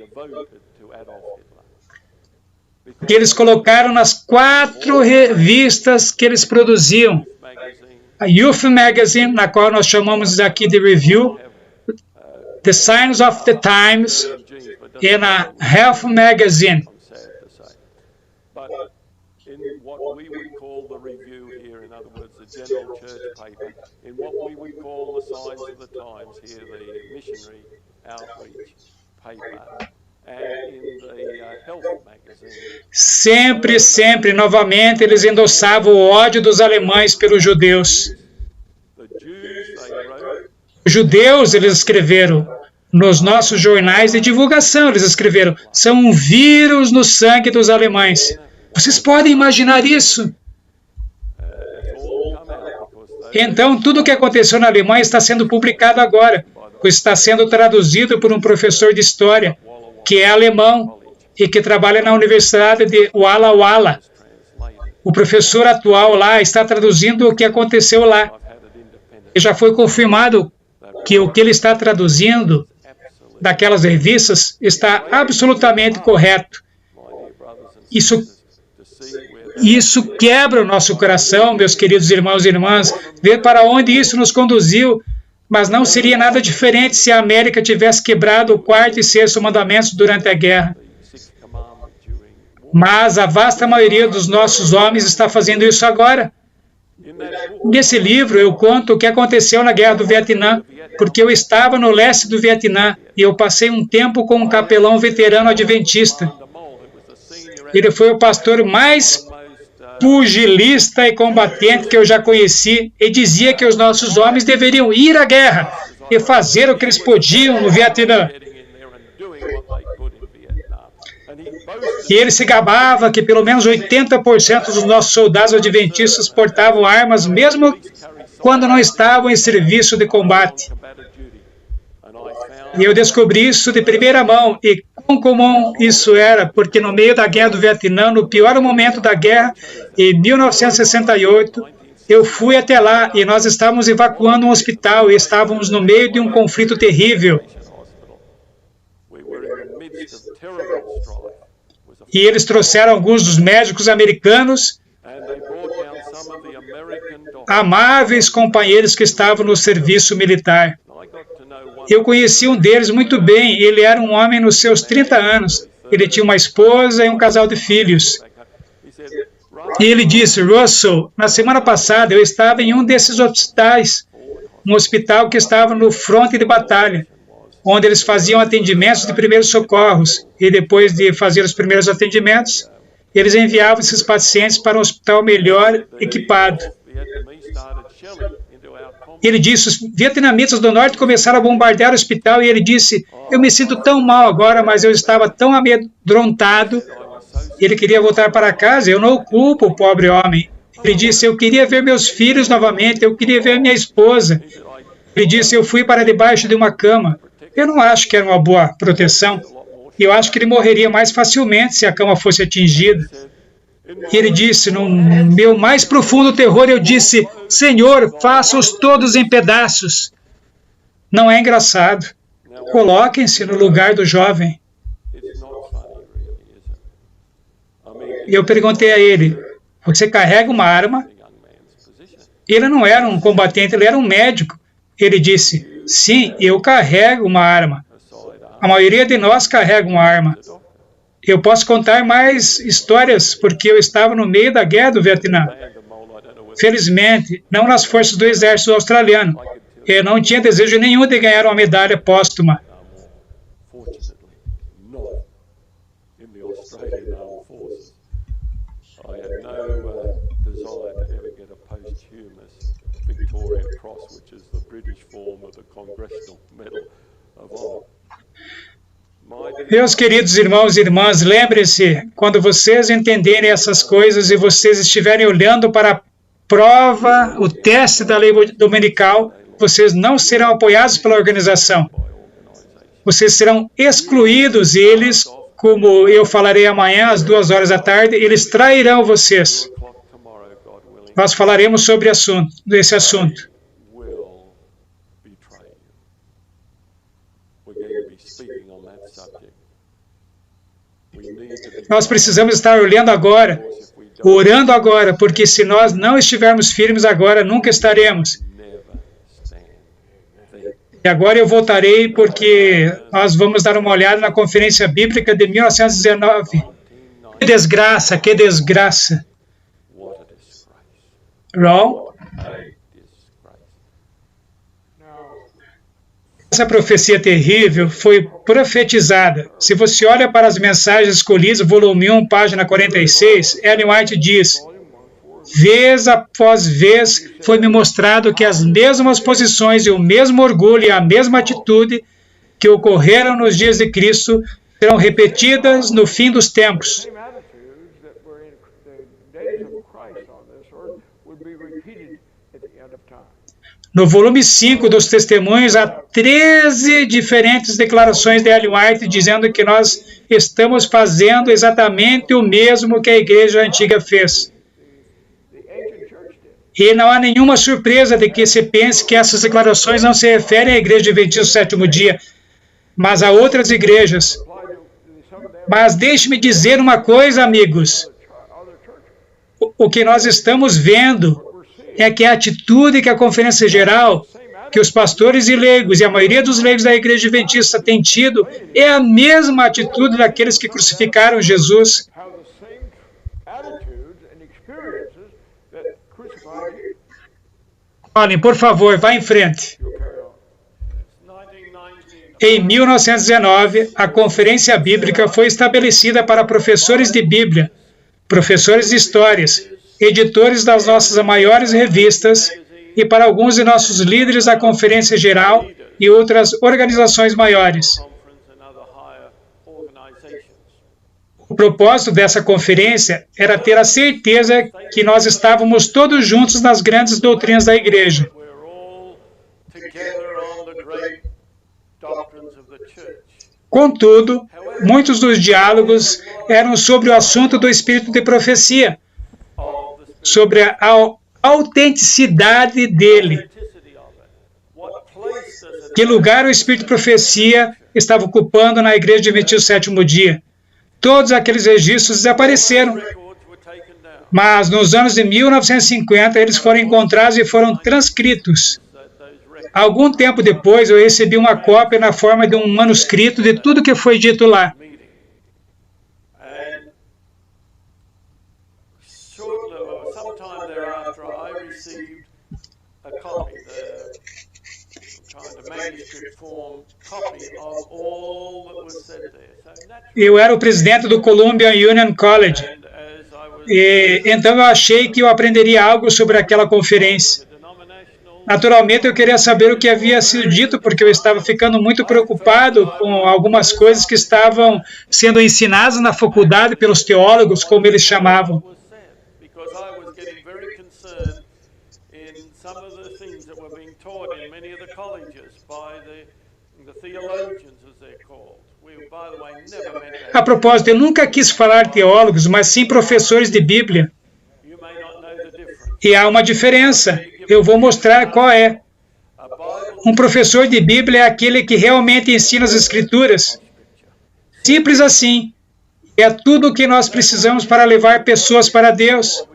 Que eles colocaram nas 4 revistas que eles produziam. A Youth Magazine, na qual nós chamamos aqui de Review, The Signs of the Times, e na Health Magazine. Sempre, novamente, eles endossavam o ódio dos alemães pelos judeus. Os judeus, eles escreveram, nos nossos jornais de divulgação, eles escreveram, são um vírus no sangue dos alemães. Vocês podem imaginar isso? Então, tudo o que aconteceu na Alemanha está sendo publicado agora, pois está sendo traduzido por um professor de história, que é alemão e que trabalha na Universidade de Walla Walla. O professor atual lá está traduzindo o que aconteceu lá. E já foi confirmado que o que ele está traduzindo daquelas revistas está absolutamente correto. Isso quebra o nosso coração, meus queridos irmãos e irmãs, ver para onde isso nos conduziu, mas não seria nada diferente se a América tivesse quebrado o quarto e sexto mandamentos durante a guerra. Mas a vasta maioria dos nossos homens está fazendo isso agora. Nesse livro eu conto o que aconteceu na Guerra do Vietnã, porque eu estava no leste do Vietnã e eu passei um tempo com um capelão veterano adventista. Ele foi o pastor mais pugilista e combatente que eu já conheci e dizia que os nossos homens deveriam ir à guerra e fazer o que eles podiam no Vietnã. E ele se gabava que pelo menos 80% dos nossos soldados adventistas portavam armas, mesmo quando não estavam em serviço de combate. E eu descobri isso de primeira mão, e quão comum isso era, porque no meio da Guerra do Vietnã, no pior momento da guerra, em 1968, eu fui até lá e nós estávamos evacuando um hospital e estávamos no meio de um conflito terrível. E eles trouxeram alguns dos médicos americanos, amáveis companheiros que estavam no serviço militar. Eu conheci um deles muito bem, ele era um homem nos seus 30 anos. Ele tinha uma esposa e um casal de filhos. E ele disse, Russell, na semana passada eu estava em um desses hospitais, um hospital que estava no fronte de batalha, onde eles faziam atendimentos de primeiros socorros, e depois de fazer os primeiros atendimentos, eles enviavam esses pacientes para um hospital melhor equipado. Ele disse, os vietnamitas do norte começaram a bombardear o hospital, e ele disse, eu me sinto tão mal agora, mas eu estava tão amedrontado. Ele queria voltar para casa, eu não o culpo, o pobre homem. Ele disse, eu queria ver meus filhos novamente, eu queria ver minha esposa. Ele disse, eu fui para debaixo de uma cama. Eu não acho que era uma boa proteção. Eu acho que ele morreria mais facilmente se a cama fosse atingida. E ele disse, no meu mais profundo terror, eu disse, Senhor, faça-os todos em pedaços. Não é engraçado. Coloquem-se no lugar do jovem. E eu perguntei a ele, você carrega uma arma? Ele não era um combatente, ele era um médico. Ele disse, sim, eu carrego uma arma. A maioria de nós carrega uma arma. Eu posso contar mais histórias, porque eu estava no meio da Guerra do Vietnã. Felizmente, não nas forças do exército australiano. Eu não tinha desejo nenhum de ganhar uma medalha póstuma. Meus queridos irmãos e irmãs, lembrem-se, quando vocês entenderem essas coisas e vocês estiverem olhando para a prova, o teste da lei dominical, vocês não serão apoiados pela organização. Vocês serão excluídos e eles, como eu falarei amanhã às 2 da tarde, eles trairão vocês. Nós falaremos sobre esse assunto. Nós precisamos estar olhando agora, orando agora, porque se nós não estivermos firmes agora, nunca estaremos. E agora eu voltarei porque nós vamos dar uma olhada na Conferência Bíblica de 1919. Que desgraça, que desgraça. Ron? Essa profecia terrível foi profetizada. Se você olha para as mensagens escolhidas, volume 1, página 46, Ellen White diz, vez após vez foi-me mostrado que as mesmas posições e o mesmo orgulho e a mesma atitude que ocorreram nos dias de Cristo serão repetidas no fim dos tempos. No volume 5 dos testemunhos, há 13 diferentes declarações de Ellen White dizendo que nós estamos fazendo exatamente o mesmo que a igreja antiga fez. E não há nenhuma surpresa de que se pense que essas declarações não se referem à Igreja Adventista do Sétimo Dia, mas a outras igrejas. Mas deixe-me dizer uma coisa, amigos. O que nós estamos vendo é que a atitude que a Conferência Geral, que os pastores e leigos, e a maioria dos leigos da Igreja Adventista tem tido, é a mesma atitude daqueles que crucificaram Jesus. Colin, por favor, vá em frente. Em 1919, a Conferência Bíblica foi estabelecida para professores de Bíblia, professores de histórias, editores das nossas maiores revistas e para alguns de nossos líderes da Conferência Geral e outras organizações maiores. O propósito dessa conferência era ter a certeza que nós estávamos todos juntos nas grandes doutrinas da igreja. Contudo, muitos dos diálogos eram sobre o assunto do espírito de profecia, sobre a autenticidade dele. Que lugar o espírito de profecia estava ocupando na igreja de Adventista do Sétimo Dia? Todos aqueles registros desapareceram. Mas nos anos de 1950, eles foram encontrados e foram transcritos. Algum tempo depois, eu recebi uma cópia na forma de um manuscrito de tudo que foi dito lá. Eu era o presidente do Columbia Union College, e então eu achei que eu aprenderia algo sobre aquela conferência. Naturalmente, eu queria saber o que havia sido dito, porque eu estava ficando muito preocupado com algumas coisas que estavam sendo ensinadas na faculdade pelos teólogos, como eles chamavam. A propósito, eu nunca quis falar teólogos, mas sim professores de Bíblia. E há uma diferença. Eu vou mostrar qual é. Um professor de Bíblia é aquele que realmente ensina as Escrituras. Simples assim. É tudo o que nós precisamos para levar pessoas para Deus.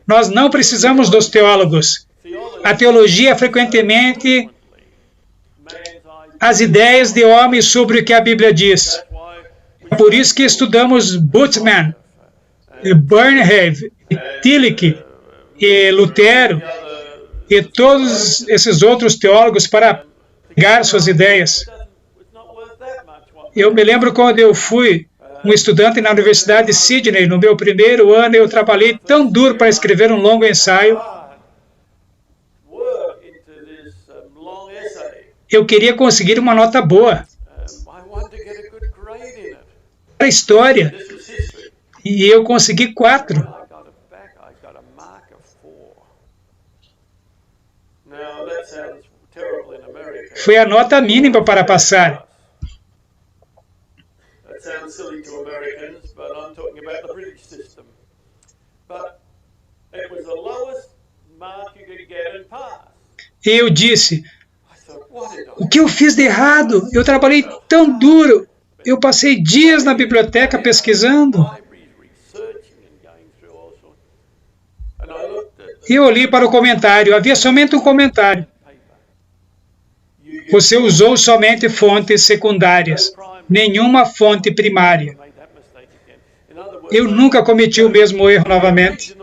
Nós não precisamos dos teólogos. A teologia é frequentemente as ideias de homens sobre o que a Bíblia diz. Por isso que estudamos Bultmann, Bernhard, Tillich e Lutero e todos esses outros teólogos para pegar suas ideias. Eu me lembro quando eu fui um estudante na Universidade de Sydney, no meu primeiro ano, eu trabalhei tão duro para escrever um longo ensaio. Eu queria conseguir uma nota boa para a história. E eu consegui 4. Foi a nota mínima para passar. E eu disse, o que eu fiz de errado? Eu trabalhei tão duro. Eu passei dias na biblioteca pesquisando. E eu olhei para o comentário. Havia somente um comentário. Você usou somente fontes secundárias, nenhuma fonte primária. Eu nunca cometi o mesmo erro novamente.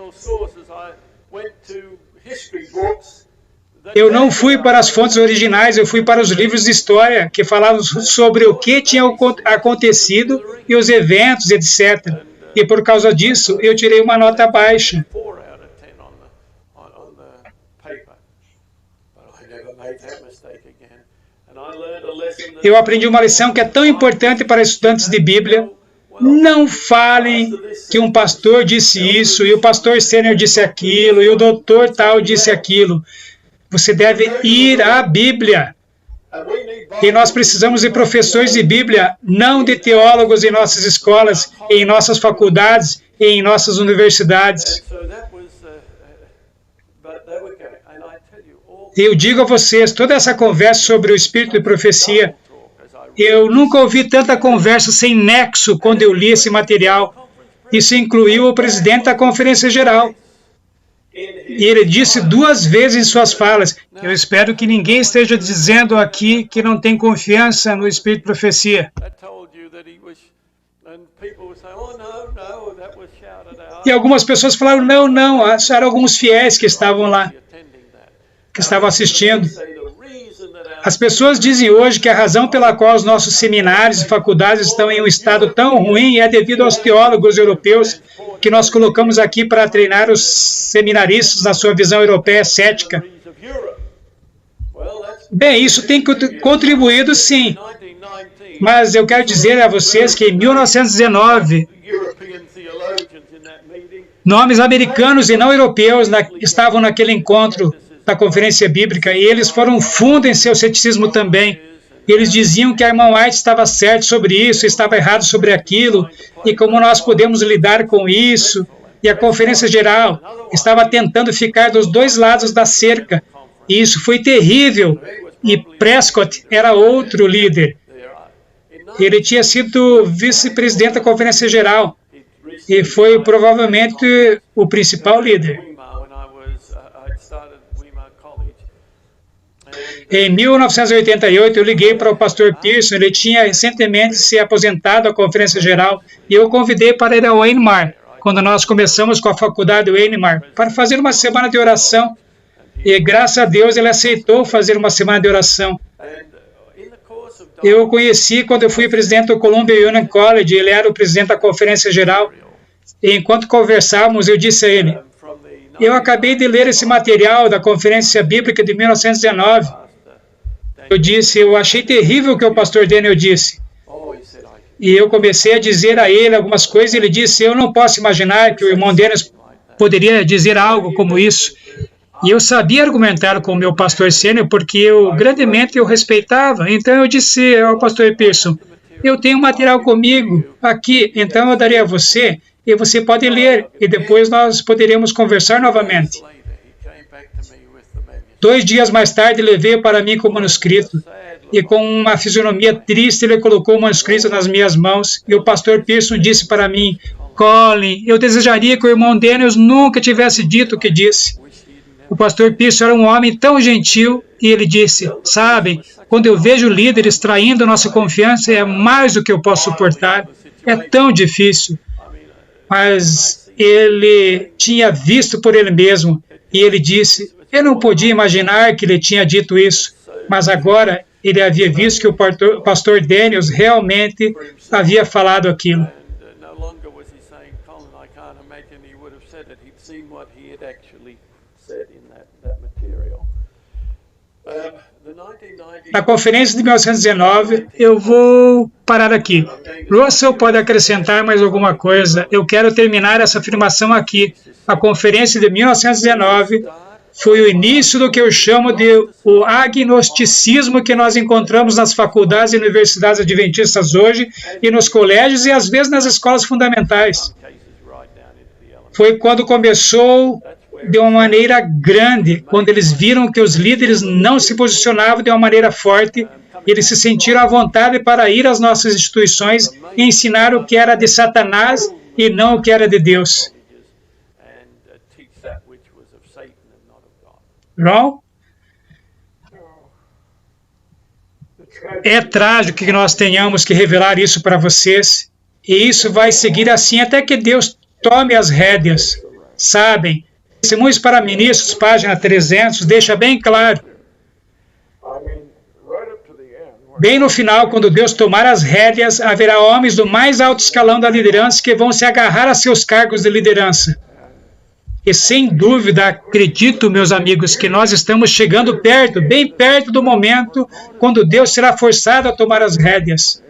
Eu não fui para as fontes originais, eu fui para os livros de história que falavam sobre o que tinha acontecido e os eventos, etc. E por causa disso, eu tirei uma nota baixa. Eu aprendi uma lição que é tão importante para estudantes de Bíblia. Não falem que um pastor disse isso, e o pastor sênior disse aquilo, e o doutor tal disse aquilo. Você deve ir à Bíblia. E nós precisamos de professores de Bíblia, não de teólogos em nossas escolas, em nossas faculdades e em nossas universidades. Eu digo a vocês, toda essa conversa sobre o espírito de profecia, eu nunca ouvi tanta conversa sem nexo quando eu li esse material. Isso incluiu o presidente da Conferência Geral. E ele disse 2 vezes em suas falas, eu espero que ninguém esteja dizendo aqui que não tem confiança no espírito de profecia. E algumas pessoas falaram, não, eram alguns fiéis que estavam lá, que estavam assistindo. As pessoas dizem hoje que a razão pela qual os nossos seminários e faculdades estão em um estado tão ruim é devido aos teólogos europeus que nós colocamos aqui para treinar os seminaristas na sua visão europeia cética. Bem, isso tem contribuído sim, mas eu quero dizer a vocês que em 1919, nomes americanos e não europeus estavam naquele encontro da Conferência Bíblica, e eles foram fundo em seu ceticismo também. Eles diziam que a irmã White estava certa sobre isso, estava errado sobre aquilo, e como nós podemos lidar com isso. E a Conferência Geral estava tentando ficar dos 2 lados da cerca, e isso foi terrível. E Prescott era outro líder. Ele tinha sido vice-presidente da Conferência Geral, e foi provavelmente o principal líder. Em 1988, eu liguei para o pastor Pearson, ele tinha recentemente se aposentado da Conferência Geral, e eu convidei para ir ao Weimar, quando nós começamos com a faculdade Weimar, para fazer uma semana de oração, e graças a Deus ele aceitou fazer uma semana de oração. Eu o conheci quando eu fui presidente do Columbia Union College, ele era o presidente da Conferência Geral, e enquanto conversávamos, eu disse a ele, eu acabei de ler esse material da Conferência Bíblica de 1919. Eu disse, eu achei terrível o que o pastor Daniel disse. E eu comecei a dizer a ele algumas coisas, e ele disse, eu não posso imaginar que o irmão Daniel poderia dizer algo como isso. E eu sabia argumentar com o meu pastor sênior, porque eu grandemente o respeitava. Então eu disse ao pastor Pearson, eu tenho material comigo aqui, então eu darei a você, e você pode ler, e depois nós poderemos conversar novamente. 2 dias mais tarde, ele veio para mim com o manuscrito, e com uma fisionomia triste, ele colocou o manuscrito nas minhas mãos, e o pastor Pearson disse para mim, Colin, eu desejaria que o irmão Daniels nunca tivesse dito o que disse. O pastor Pearson era um homem tão gentil, e ele disse, sabem, quando eu vejo líderes traindo nossa confiança, é mais do que eu posso suportar, é tão difícil. Mas ele tinha visto por ele mesmo, e ele disse, eu não podia imaginar que ele tinha dito isso, mas agora ele havia visto que o pastor Daniels realmente havia falado aquilo. Na conferência de 1919, eu vou parar aqui. Russell pode acrescentar mais alguma coisa. Eu quero terminar essa afirmação aqui. A conferência de 1919 foi o início do que eu chamo de o agnosticismo que nós encontramos nas faculdades e universidades adventistas hoje, e nos colégios e às vezes nas escolas fundamentais. Foi quando começou de uma maneira grande, quando eles viram que os líderes não se posicionavam de uma maneira forte, eles se sentiram à vontade para ir às nossas instituições e ensinar o que era de Satanás e não o que era de Deus. Não? É trágico que nós tenhamos que revelar isso para vocês, e isso vai seguir assim até que Deus tome as rédeas. Sabem? Testemunhos para Ministros, página 300, deixa bem claro. Bem no final, quando Deus tomar as rédeas, haverá homens do mais alto escalão da liderança que vão se agarrar a seus cargos de liderança. E sem dúvida, acredito, meus amigos, que nós estamos chegando perto, bem perto do momento, quando Deus será forçado a tomar as rédeas.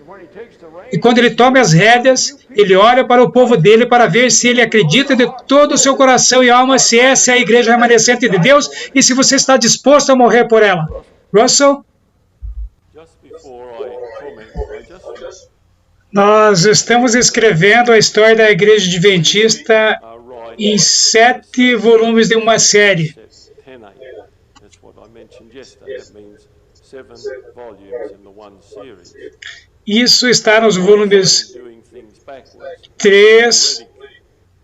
E quando ele toma as rédeas, ele olha para o povo dele para ver se ele acredita de todo o seu coração e alma, se essa é a igreja remanescente de Deus e se você está disposto a morrer por ela. Russell? Nós estamos escrevendo a história da igreja adventista em 7 volumes de uma série. mentioned yesterday. That means 7 volumes in the one series. Isso está nos volumes Doing things backwards. 3,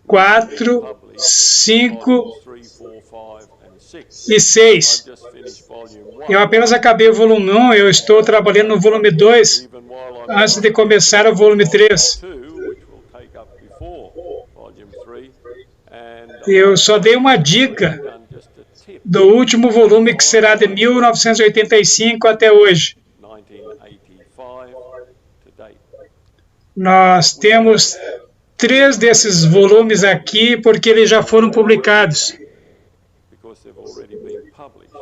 4, 5 3, 4, 5 and 6. e 6. I've just finished volume 1. Eu apenas acabei o volume 1, eu estou trabalhando no volume 2, Even while I'm antes de começar o volume 3. 2, which will take up before volume 3, and Eu só dei uma dica done just a tip. do último volume, que será de 1985 até hoje. 1985 to date. Nós temos 3 desses volumes aqui, porque eles já foram publicados, Because they've already been published.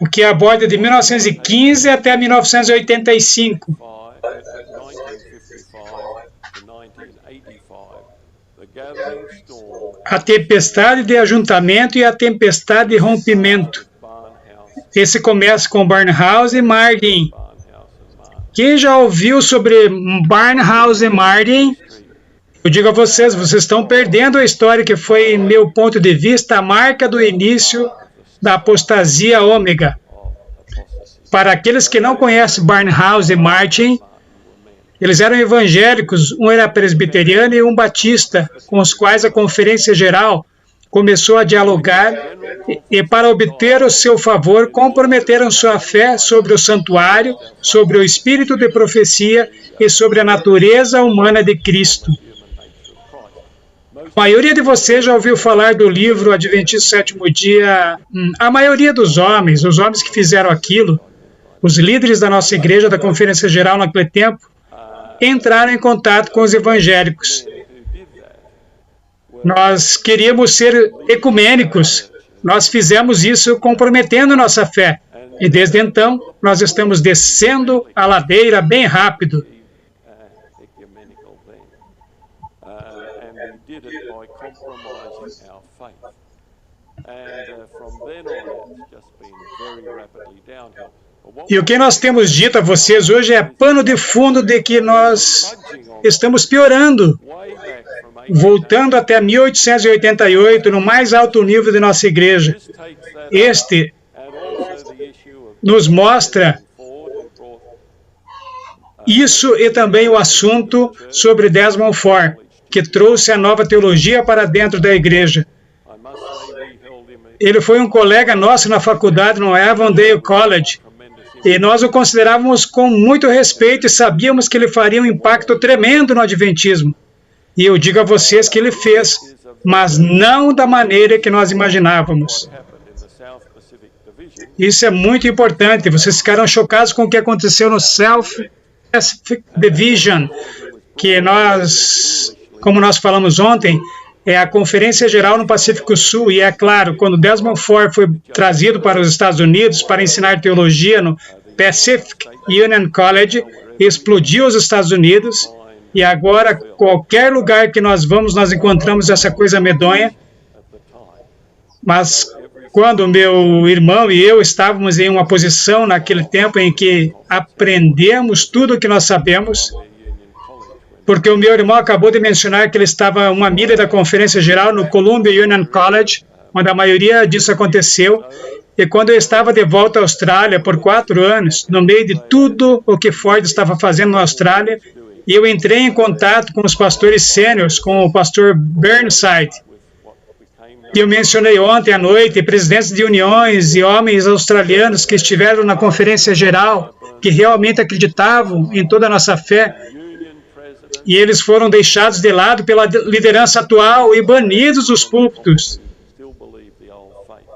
o que aborda de 1915 até 1985. 1955 to 1985, the gathering storm, A tempestade de ajuntamento e a tempestade de rompimento. Barnhouse, Esse começa com Barnhouse e Martin. Barnhouse and Martin. Quem já ouviu sobre Barnhouse e Martin? Eu digo a vocês, vocês estão perdendo a história que foi, em meu ponto de vista, a marca do início da apostasia ômega. Para aqueles que não conhecem Barnhouse e Martin, eles eram evangélicos, um era presbiteriano e um batista, com os quais a Conferência Geral começou a dialogar e para obter o seu favor, comprometeram sua fé sobre o santuário, sobre o espírito de profecia e sobre a natureza humana de Cristo. A maioria de vocês já ouviu falar do livro Adventista Sétimo Dia. A maioria dos homens, os homens que fizeram aquilo, os líderes da nossa igreja, da Conferência Geral naquele tempo, entraram em contato com os evangélicos. Nós queríamos ser ecumênicos. Nós fizemos isso comprometendo nossa fé. E desde então, nós estamos descendo a ladeira bem rápido. Ecumenical then. And we did it by compromising our faith. And from then on, it's just been very rapidly downhill. But what E o que nós temos dito a vocês hoje é pano de fundo de que nós estamos piorando, way back from voltando até 1888, no mais alto nível de nossa igreja. this takes that Este and also the issue of nos mostra Ford who brought isso e também o assunto sobre Desmond Ford, que trouxe a nova teologia para dentro da igreja. I must say we held him Ele foi um colega nosso na faculdade, no Avondale College, e nós o considerávamos com muito respeito e sabíamos que ele faria um impacto tremendo no Adventismo. E eu digo a vocês que ele fez, mas não da maneira que nós imaginávamos. happened in the South Pacific Division. Isso é muito importante. Vocês ficaram chocados com o que aconteceu no South Pacific Division, que nós, como nós falamos ontem, é a Conferência Geral no Pacífico Sul. E é claro, quando Desmond Ford foi trazido para os Estados Unidos para ensinar teologia no Pacific Union College, explodiu os Estados Unidos. E agora, qualquer lugar que nós vamos, nós encontramos essa coisa medonha. Mas quando meu irmão e eu estávamos em uma posição naquele tempo em que aprendemos tudo o que nós sabemos, porque o meu irmão acabou de mencionar que ele estava uma milha da Conferência Geral no Columbia Union College, onde a maioria disso aconteceu. E quando eu estava de volta à Austrália por 4 anos, no meio de tudo o que Ford estava fazendo na Austrália, e eu entrei em contato com os pastores sêniores, com o pastor Burnside. E eu mencionei ontem à noite presidentes de uniões e homens australianos que estiveram na Conferência Geral, que realmente acreditavam em toda a nossa fé, e eles foram deixados de lado pela liderança atual e banidos dos púlpitos. Still believe the old faith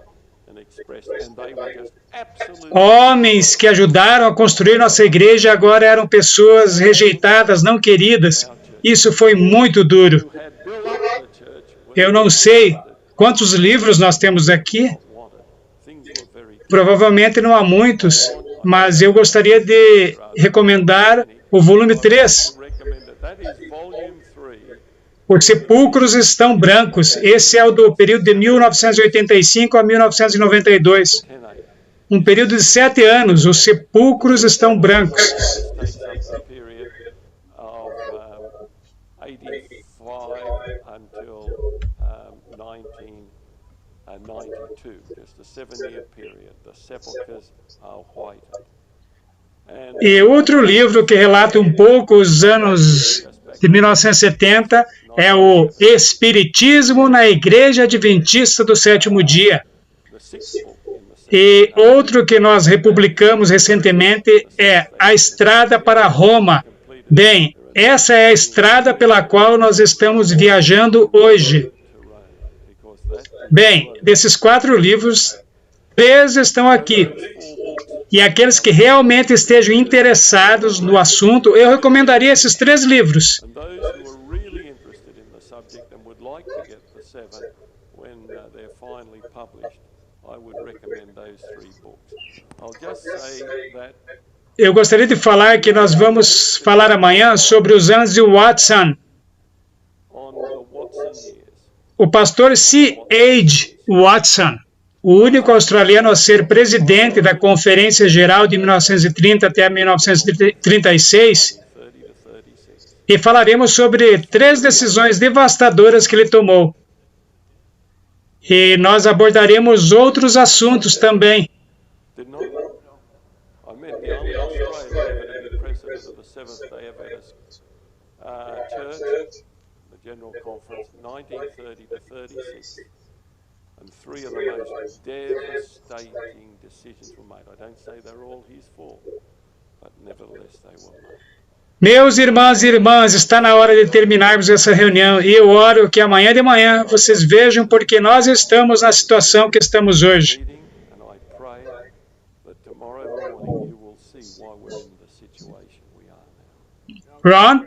and expressed, and they were just absolutely Homens que ajudaram a construir nossa igreja agora eram pessoas rejeitadas, não queridas. Isso foi muito duro. had built up the church when Eu não sei quantos livros nós temos aqui. wanted. Things were very Provavelmente não há muitos, mas eu gostaria de recomendar o volume 3. recommended. That is volume 3. Os sepulcros estão brancos. Esse é o do período de 1985 a 1992. 10A. Um período de 7 anos. Os sepulcros estão brancos. This takes up the period of 85 until 92, just a 7-year period. The sepulchres are whitened. E outro livro que relata um pouco os anos de 1970 é o Espiritismo na Igreja Adventista do Sétimo Dia. E outro que nós republicamos recentemente é A Estrada para Roma. Bem, essa é a estrada pela qual nós estamos viajando hoje. Bem, desses 4 livros, 3 estão aqui. E aqueles que realmente estejam interessados no assunto, eu recomendaria esses 3 livros. Eu gostaria de falar que nós vamos falar amanhã sobre os anos de Watson. O pastor C.H. Watson, o único australiano a ser presidente da Conferência Geral de 1930 até 1936, e falaremos sobre 3 decisões devastadoras que ele tomou. E nós abordaremos outros assuntos também. And 3 of the most devastating decisions were made. I don't say they're all his fault, but nevertheless they were made. Meus irmãos e irmãs, está na hora de terminarmos essa reunião e eu oro que amanhã de manhã vocês vejam porque nós estamos na situação que estamos hoje. Ron,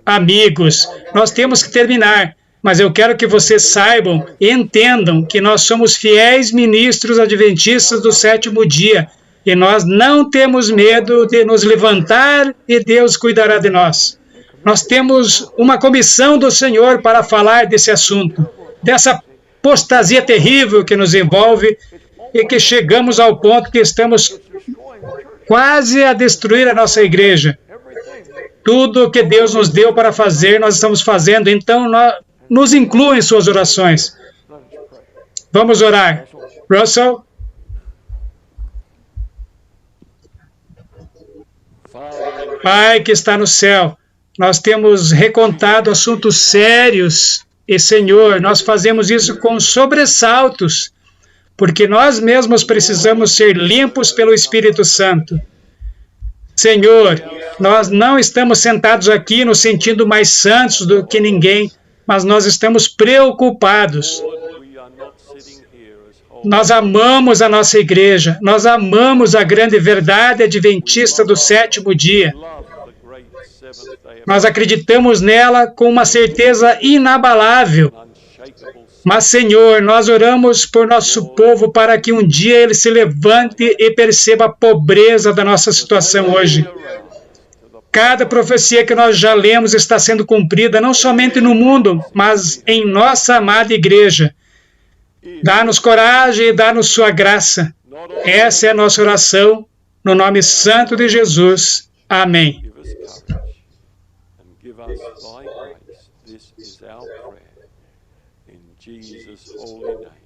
amigos, nós temos que terminar. Mas eu quero que vocês saibam e entendam que nós somos fiéis ministros adventistas do sétimo dia. E nós não temos medo de nos levantar e Deus cuidará de nós. Nós temos uma comissão do Senhor para falar desse assunto, dessa apostasia terrível que nos envolve e que chegamos ao ponto que estamos quase a destruir a nossa igreja. Tudo o que Deus nos deu para fazer, nós estamos fazendo. Então, nos inclua em suas orações. Vamos orar. Russell? Pai que está no céu, nós temos recontado assuntos sérios e, Senhor, nós fazemos isso com sobressaltos, porque nós mesmos precisamos ser limpos pelo Espírito Santo. Senhor, nós não estamos sentados aqui nos sentindo mais santos do que ninguém, mas nós estamos preocupados. Nós amamos a nossa igreja, nós amamos a grande verdade adventista do sétimo dia. Nós acreditamos nela com uma certeza inabalável. Mas, Senhor, nós oramos por nosso povo para que um dia ele se levante e perceba a pobreza da nossa situação hoje. Cada profecia que nós já lemos está sendo cumprida, não somente no mundo, mas em nossa amada igreja. Dá-nos coragem e dá-nos sua graça. Essa é a nossa oração, no nome santo de Jesus. Amém. Jesus' holy name.